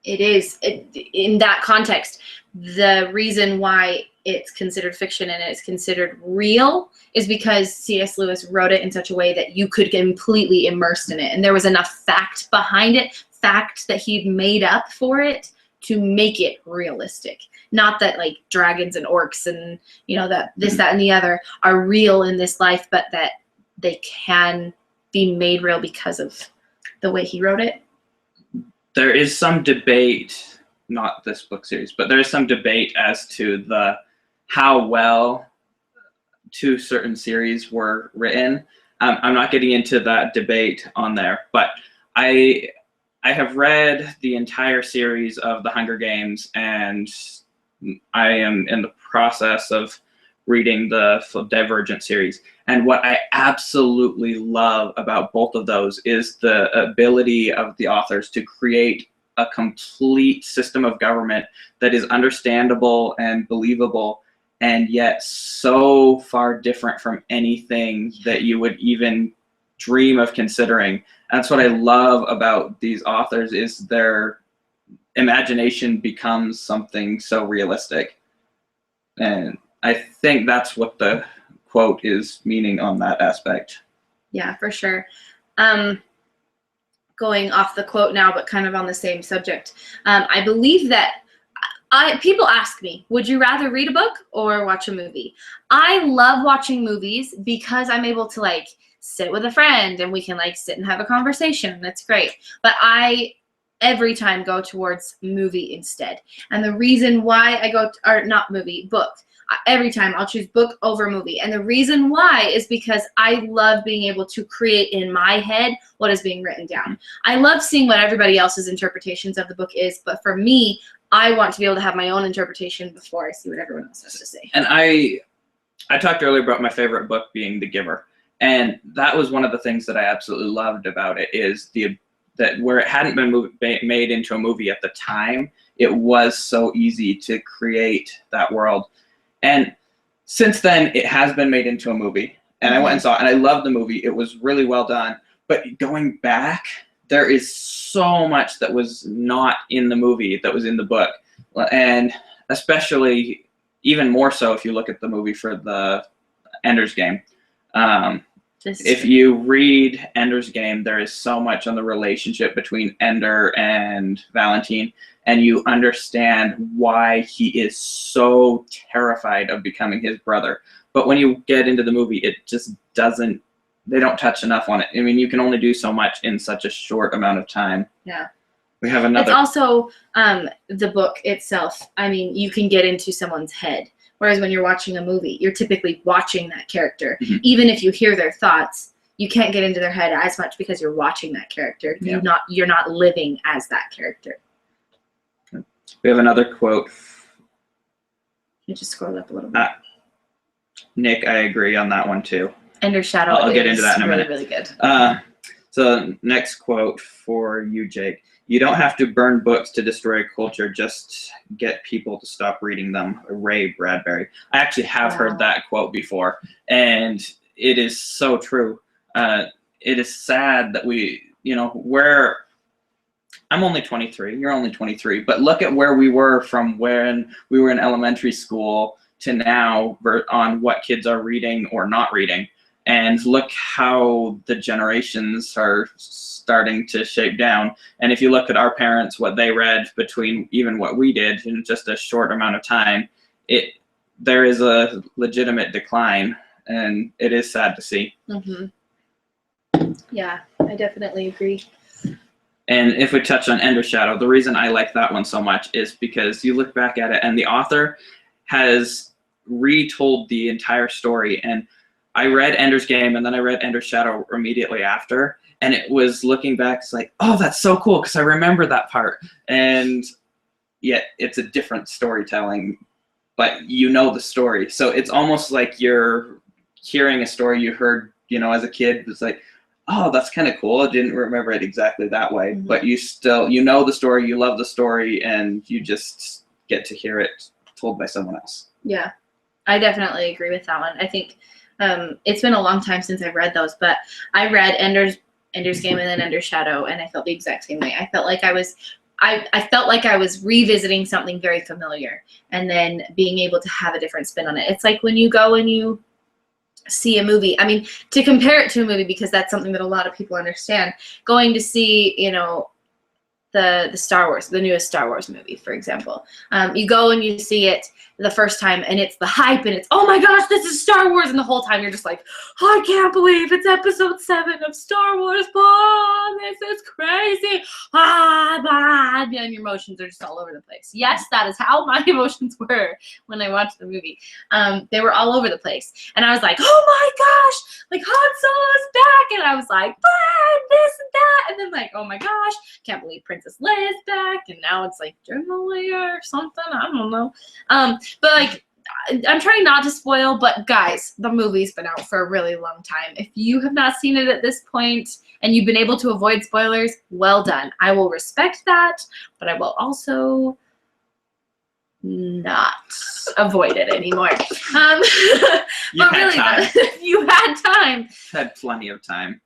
it is in that context. The reason why it's considered fiction and it's considered real is because C.S. Lewis wrote it in such a way that you could get completely immersed in it, and there was enough fact behind it, fact that he'd made up for it to make it realistic. Not that like dragons and orcs and that this, that, and the other are real in this life, but that they can be made real because of the way he wrote it. there is some debate, not this book series, but there is some debate as to how well two certain series were written. I'm not getting into that debate on there, but I have read the entire series of The Hunger Games, and I am in the process of reading the Divergent series. And what I absolutely love about both of those is the ability of the authors to create a complete system of government that is understandable and believable, and yet so far different from anything that you would even dream of considering. That's what I love about these authors, is their imagination becomes something so realistic. And I think that's what the quote is meaning on that aspect. Yeah, for sure. Going off the quote now, but kind of on the same subject. I believe that people ask me, would you rather read a book or watch a movie? I love watching movies because I'm able to like sit with a friend and we can like sit and have a conversation. That's great. But I every time go towards movie instead. And the reason why I go, or not movie, book. Every time I'll choose book over movie. And the reason why is because I love being able to create in my head what is being written down. I love seeing what everybody else's interpretations of the book is, but for me, I want to be able to have my own interpretation before I see what everyone else has to say. And I talked earlier about my favorite book being The Giver. And that was one of the things that I absolutely loved about it, is that where it hadn't been made into a movie at the time, it was so easy to create that world. And since then, it has been made into a movie. And I went and saw it, and I loved the movie. It was really well done. But going back, there is so much that was not in the movie that was in the book. And especially, even more so if you look at the movie for the Ender's Game. if you read Ender's Game, there is so much on the relationship between Ender and Valentine, and you understand why he is so terrified of becoming his brother. But when you get into the movie, it just doesn't, they don't touch enough on it. I mean, you can only do so much in such a short amount of time. Yeah. We have another. It's also the book itself. I mean, you can get into someone's head. Whereas when you're watching a movie, you're typically watching that character. Mm-hmm. Even if you hear their thoughts, you can't get into their head as much because you're watching that character. Yeah. You're not living as that character. We have another quote. You just scroll up a little bit. Nick, I agree on that one too. Ender's Shadow. I'll get into that in a minute. Really good. So next quote for you, Jake. You don't have to burn books to destroy a culture. Just get people to stop reading them. Ray Bradbury. I actually have heard that quote before, and it is so true. It is sad that I'm only 23. You're only 23. But look at where we were from when we were in elementary school to now on what kids are reading or not reading. And look how the generations are starting to shape down. And if you look at our parents, what they read between even what we did in just a short amount of time, there is a legitimate decline, and it is sad to see. Mm-hmm. Yeah, I definitely agree. And if we touch on Ender's Shadow, the reason I like that one so much is because you look back at it and the author has retold the entire story. And I read Ender's Game and then I read Ender's Shadow immediately after. And it was looking back, it's like, oh, that's so cool because I remember that part. And yet it's a different storytelling, but you know the story. So it's almost like you're hearing a story you heard, as a kid. It's like, oh, that's kind of cool. I didn't remember it exactly that way. Mm-hmm. But you know the story, you love the story, and you just get to hear it told by someone else. Yeah, I definitely agree with that one. I think it's been a long time since I've read those, but I read Ender's Game and then Ender's Shadow, and I felt the exact same way. I felt like I was revisiting something very familiar and then being able to have a different spin on it. It's like when you go and you see a movie. I mean, to compare it to a movie, because that's something that a lot of people understand, going to see, the Star Wars, the newest Star Wars movie, for example. You go and you see it the first time, and it's the hype, and it's, oh my gosh, this is Star Wars, and the whole time you're just like, I can't believe it's episode 7 of Star Wars, this is crazy, and your emotions are just all over the place. Yes, that is how my emotions were when I watched the movie. They were all over the place, and I was like, oh my gosh, like Han Solo's back, and I was like, this and that, and then like, oh my gosh, can't believe Princess Leia's back, and now it's like General Leia or something, I don't know. But like, I'm trying not to spoil, but guys, the movie's been out for a really long time. If you have not seen it at this point and you've been able to avoid spoilers, well done. I will respect that, but I will also not avoid it anymore. But really, you had time. Had plenty of time.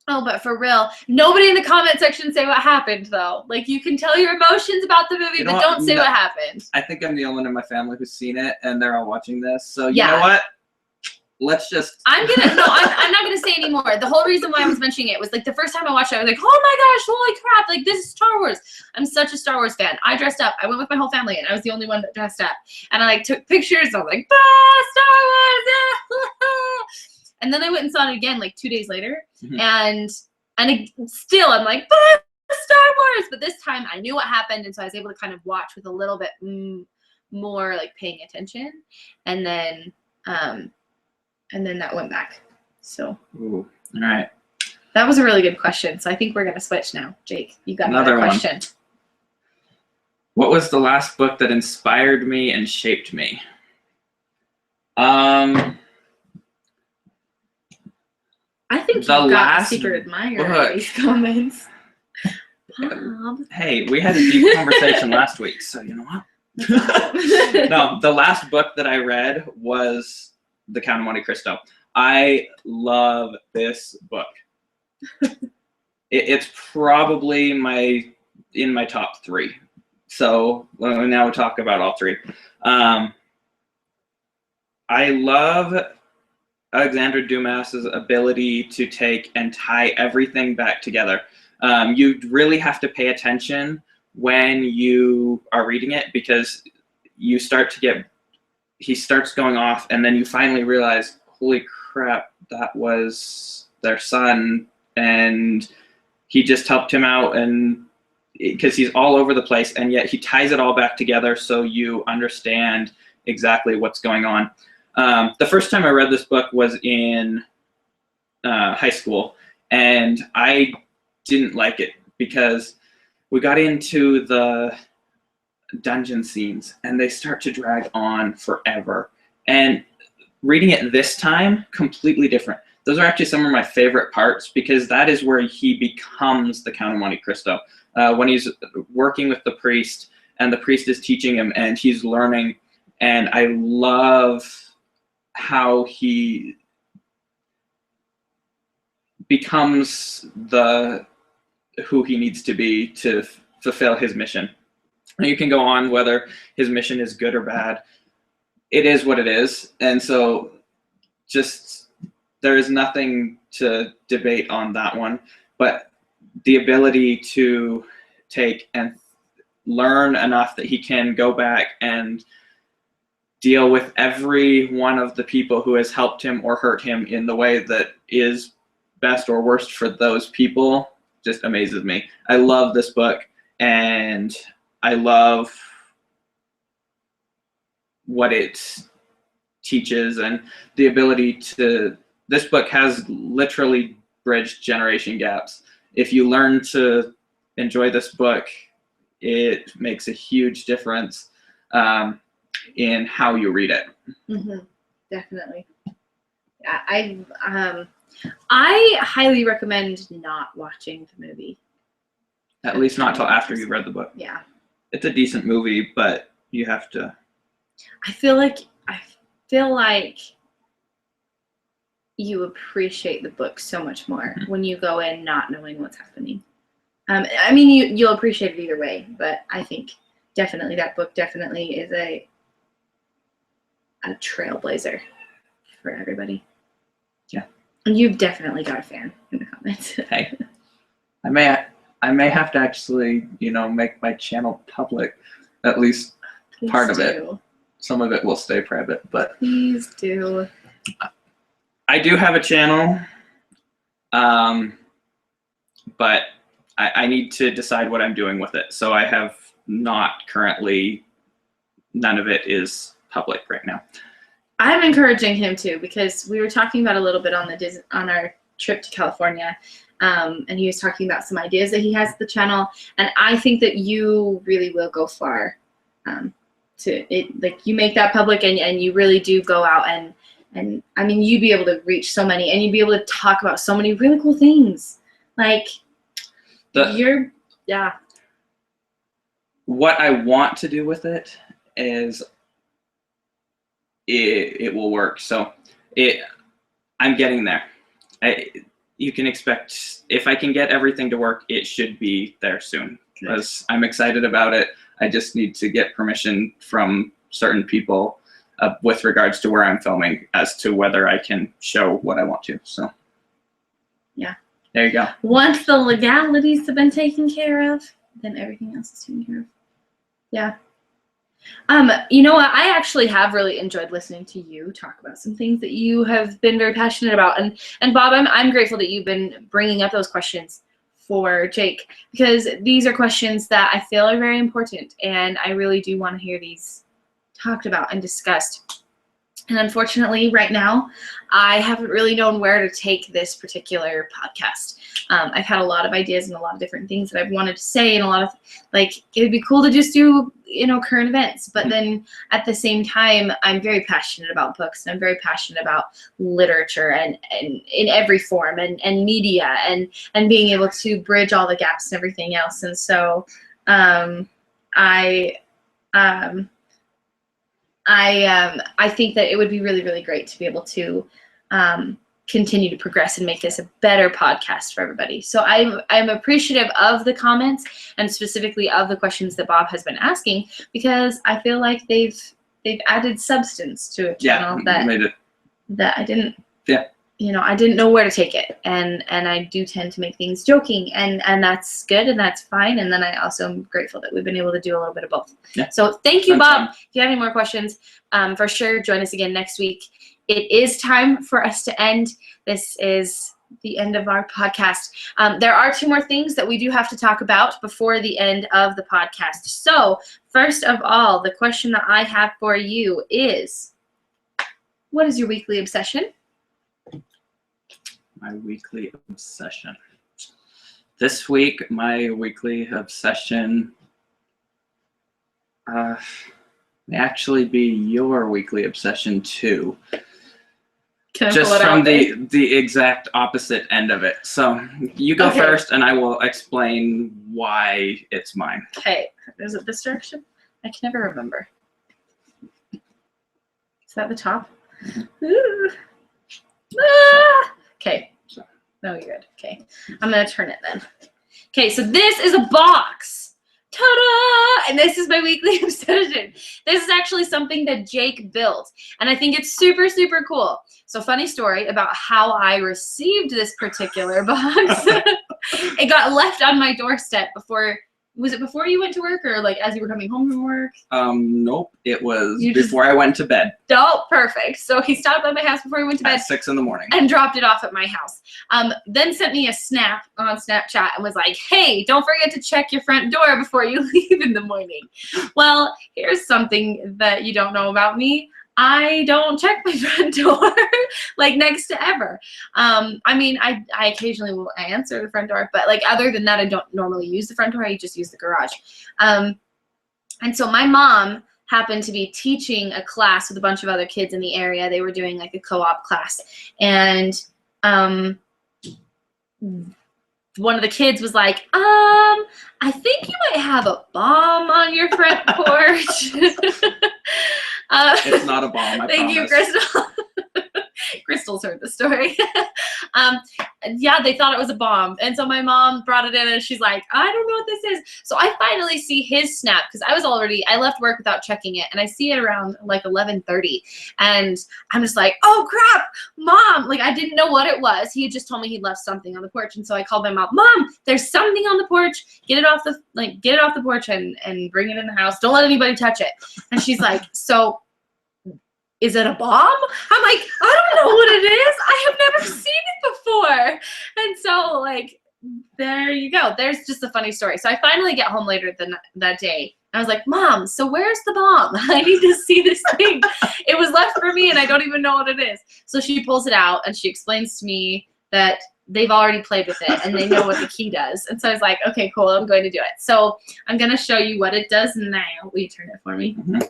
Oh, but for real, nobody in the comment section say what happened, though. Like, you can tell your emotions about the movie, but don't say what happened. I think I'm the only one in my family who's seen it, and they're all watching this. So, you know what? Let's just... I'm not going to say anymore. The whole reason why I was mentioning it was, like, the first time I watched it, I was like, oh my gosh, holy crap, like, this is Star Wars. I'm such a Star Wars fan. I dressed up. I went with my whole family, and I was the only one that dressed up. And I, like, took pictures. I was like, Star Wars! And then I went and saw it again, like, 2 days later. Mm-hmm. And still, I'm like, Star Wars! But this time, I knew what happened, and so I was able to kind of watch with a little bit more, like, paying attention. And then that went back. So. Ooh, all right. That was a really good question. So I think we're going to switch now. Jake, you got another question. One. What was the last book that inspired me and shaped me? I think you've got a secret admirer in these comments. Bob. Hey, we had a deep conversation last week, so you know what? No, the last book that I read was The Count of Monte Cristo. I love this book. It's probably in my top 3. So now we'll talk about all 3. I love Alexandre Dumas's ability to take and tie everything back together. You really have to pay attention when you are reading it, because you start to get, he starts going off, and then you finally realize, holy crap, that was their son, and he just helped him out, and because he's all over the place, and yet he ties it all back together so you understand exactly what's going on. The first time I read this book was in high school, and I didn't like it because we got into the dungeon scenes and they start to drag on forever. And reading it this time, completely different. Those are actually some of my favorite parts, because that is where he becomes the Count of Monte Cristo. When he's working with the priest and the priest is teaching him and he's learning, and I love how he becomes who he needs to be to fulfill his mission. And you can go on whether his mission is good or bad. It is what it is. And so just there is nothing to debate on that one. But the ability to take and learn enough that he can go back and deal with every one of the people who has helped him or hurt him in the way that is best or worst for those people just amazes me. I love this book, and I love what it teaches, and the ability to, this book has literally bridged generation gaps. If you learn to enjoy this book, it makes a huge difference in how you read it. Mm-hmm. Definitely. I highly recommend not watching the movie. At least not till after you've read the book. Yeah. It's a decent movie, but you have to. I feel like you appreciate the book so much more when you go in not knowing what's happening. I mean, you'll appreciate it either way, but I think definitely that book definitely is a trailblazer for everybody. Yeah. And you've definitely got a fan in the comments. Hey, I may have to actually, make my channel public, at least Please part of do. it. Some of it will stay private, but Please do. I do have a channel, but I need to decide what I'm doing with it. So I have not currently, none of it is public right now. I'm encouraging him to, because we were talking about a little bit on our trip to California, and he was talking about some ideas that he has at the channel, and I think that you really will go far. Like you make that public, and you really do go out and I mean, you'd be able to reach so many, and you'd be able to talk about so many really cool things. Like yeah. What I want to do with it is it will work. So I'm getting there. You can expect, if I can get everything to work, it should be there soon, because I'm excited about it. I just need to get permission from certain people with regards to where I'm filming as to whether I can show what I want to. So yeah, there you go. Once the legalities have been taken care of, then everything else is taken care of. Yeah. You know what? I actually have really enjoyed listening to you talk about some things that you have been very passionate about. And Bob, I'm grateful that you've been bringing up those questions for Jake, because these are questions that I feel are very important, and I really do want to hear these talked about and discussed. And unfortunately, right now, I haven't really known where to take this particular podcast. I've had a lot of ideas and a lot of different things that I've wanted to say, and a lot of, like, it would be cool to just do, current events. But then at the same time, I'm very passionate about books, and I'm very passionate about literature and in every form, and media, and being able to bridge all the gaps and everything else. And so I think that it would be really, really great to be able to continue to progress and make this a better podcast for everybody. So I'm appreciative of the comments, and specifically of the questions that Bob has been asking, because I feel like they've added substance to a channel that I didn't Yeah. You know, I didn't know where to take it, and I do tend to make things joking, and that's good, and that's fine. And then I also am grateful that we've been able to do a little bit of both. Yeah. So thank you, That's Bob. fun. If you have any more questions, for sure, join us again next week. It is time for us to end. This is the end of our podcast. There are 2 more things that we do have to talk about before the end of the podcast. So first of all, the question that I have for you is, what is your weekly obsession? My weekly obsession. This week, my weekly obsession may actually be your weekly obsession too. Can I Just pull it from out? the exact opposite end of it. So you go Okay. first, and I will explain why it's mine. Okay, is it this direction? I can never remember. Is that the top? Ooh. Ah! Okay. No, you're good. Okay. I'm going to turn it then. Okay, so this is a box. Ta-da! And this is my weekly obsession. This is actually something that Jake built, and I think it's super, super cool. So funny story about how I received this particular box. It got left on my doorstep before, was it before you went to work, or like as you were coming home from work? Nope. It was You just- before I went to bed Oh, perfect. So he stopped by my house before he went to bed at 6 in the morning. and dropped it off at my house. Then sent me a snap on Snapchat and was like, hey, don't forget to check your front door before you leave in the morning. Well, here's something that you don't know about me. I don't check my front door like next to ever. I mean, I occasionally will answer the front door, but like other than that, I don't normally use the front door. I just use the garage. And so my mom happened to be teaching a class with a bunch of other kids in the area. They were doing like a co-op class, and one of the kids was like, I think you might have a bomb on your front porch. It's not a bomb, I Thank you, promise. Crystal. Crystal's heard the story. Yeah, they thought it was a bomb. And so my mom brought it in and she's like, I don't know what this is. So I finally see his snap, because I left work without checking it, and I see it around like 11:30. And I'm just like, oh crap, Mom. Like, I didn't know what it was. He had just told me he'd left something on the porch. And so I called my mom, Mom, there's something on the porch. Get it off the porch and bring it in the house. Don't let anybody touch it. And she's like, so is it a bomb? I'm like, I don't know what it is. I have never seen it before. And so, like, there you go. There's just a funny story. So I finally get home later that day. I was like, Mom, so where's the bomb? I need to see this thing. It was left for me, and I don't even know what it is. So she pulls it out, and she explains to me that they've already played with it, and they know what the key does. And so I was like, okay, cool. I'm going to do it. So I'm going to show you what it does now. Will you turn it for me? Mm-hmm.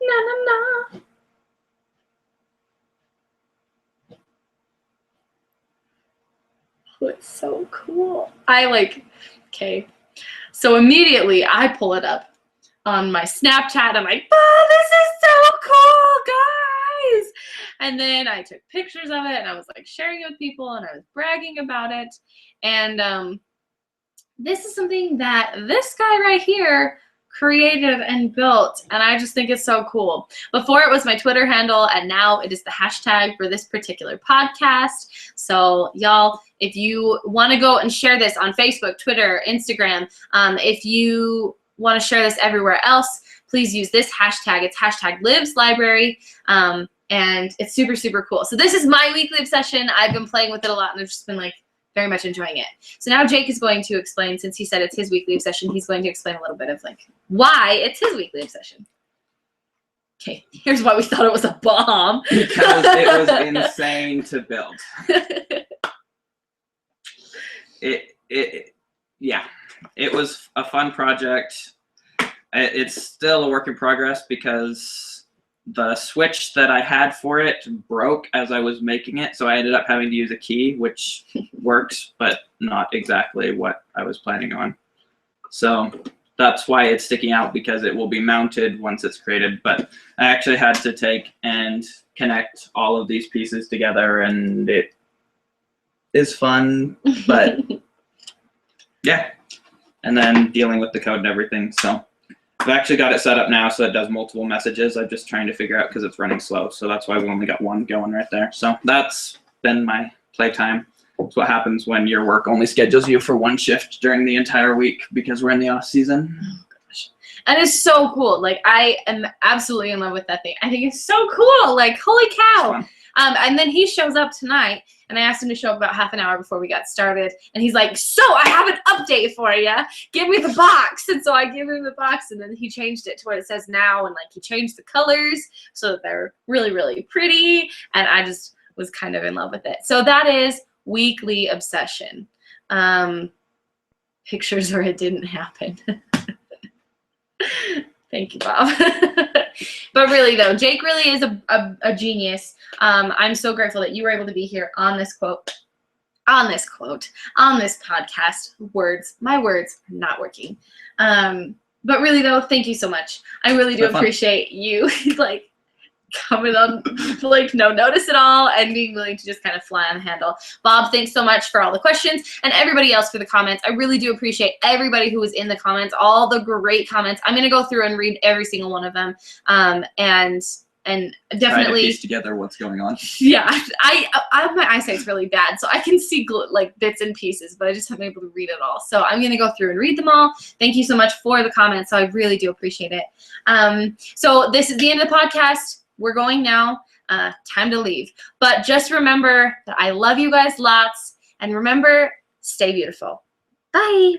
Na, na, na. Oh, it's so cool. Okay. So immediately I pull it up on my Snapchat. I'm like, oh, this is so cool, guys. And then I took pictures of it, and I was like sharing it with people, and I was bragging about it. And this is something that this guy right here created and built, and I just think it's so cool. Before it was my Twitter handle, and now it is the hashtag for this particular podcast. So y'all, if you want to go and share this on Facebook, Twitter, Instagram, if you want to share this everywhere else, please use this hashtag. It's hashtag #LivesLibrary, and it's super, super cool. So this is my weekly obsession. I've been playing with it a lot, and I've just been like very much enjoying it. So now Jake is going to explain, since he said it's his weekly obsession, he's going to explain a little bit of like why it's his weekly obsession. Okay, here's why we thought it was a bomb. Because it was insane to build. It was a fun project. It's still a work in progress because the switch that I had for it broke as I was making it, so I ended up having to use a key, which works, but not exactly what I was planning on. So that's why it's sticking out, because it will be mounted once it's created. But I actually had to take and connect all of these pieces together, and it is fun, but yeah. And then dealing with the code and everything. So I've actually got it set up now so it does multiple messages. I'm just trying to figure out because it's running slow. So that's why we only got one going right there. So that's been my playtime. It's what happens when your work only schedules you for one shift during the entire week because we're in the off season. Oh gosh. And it's so cool. Like, I am absolutely in love with that thing. I think it's so cool. Like, holy cow. And then he shows up tonight, and I asked him to show up about half an hour before we got started. And he's like, so I have an update for you. Give me the box. And so I give him the box, and then he changed it to what it says now. And like, he changed the colors so that they're really, really pretty. And I just was kind of in love with it. So that is weekly obsession. Pictures where it didn't happen. Thank you, Bob. But really, though, Jake really is a genius. I'm so grateful that you were able to be here on this podcast. My words are not working. But really, though, thank you so much. I really do appreciate you, like, coming on, like, no notice at all and being willing to just kind of fly on the handle. Bob, thanks so much for all the questions, and everybody else for the comments. I really do appreciate everybody who was in the comments, all the great comments. I'm going to go through and read every single one of them, and definitely try to piece together what's going on. Yeah, my eyesight's really bad, so I can see like bits and pieces, but I just haven't been able to read it all. So I'm going to go through and read them all. Thank you so much for the comments. So I really do appreciate it. So this is the end of the podcast. We're going now. Time to leave. But just remember that I love you guys lots. And remember, stay beautiful. Bye.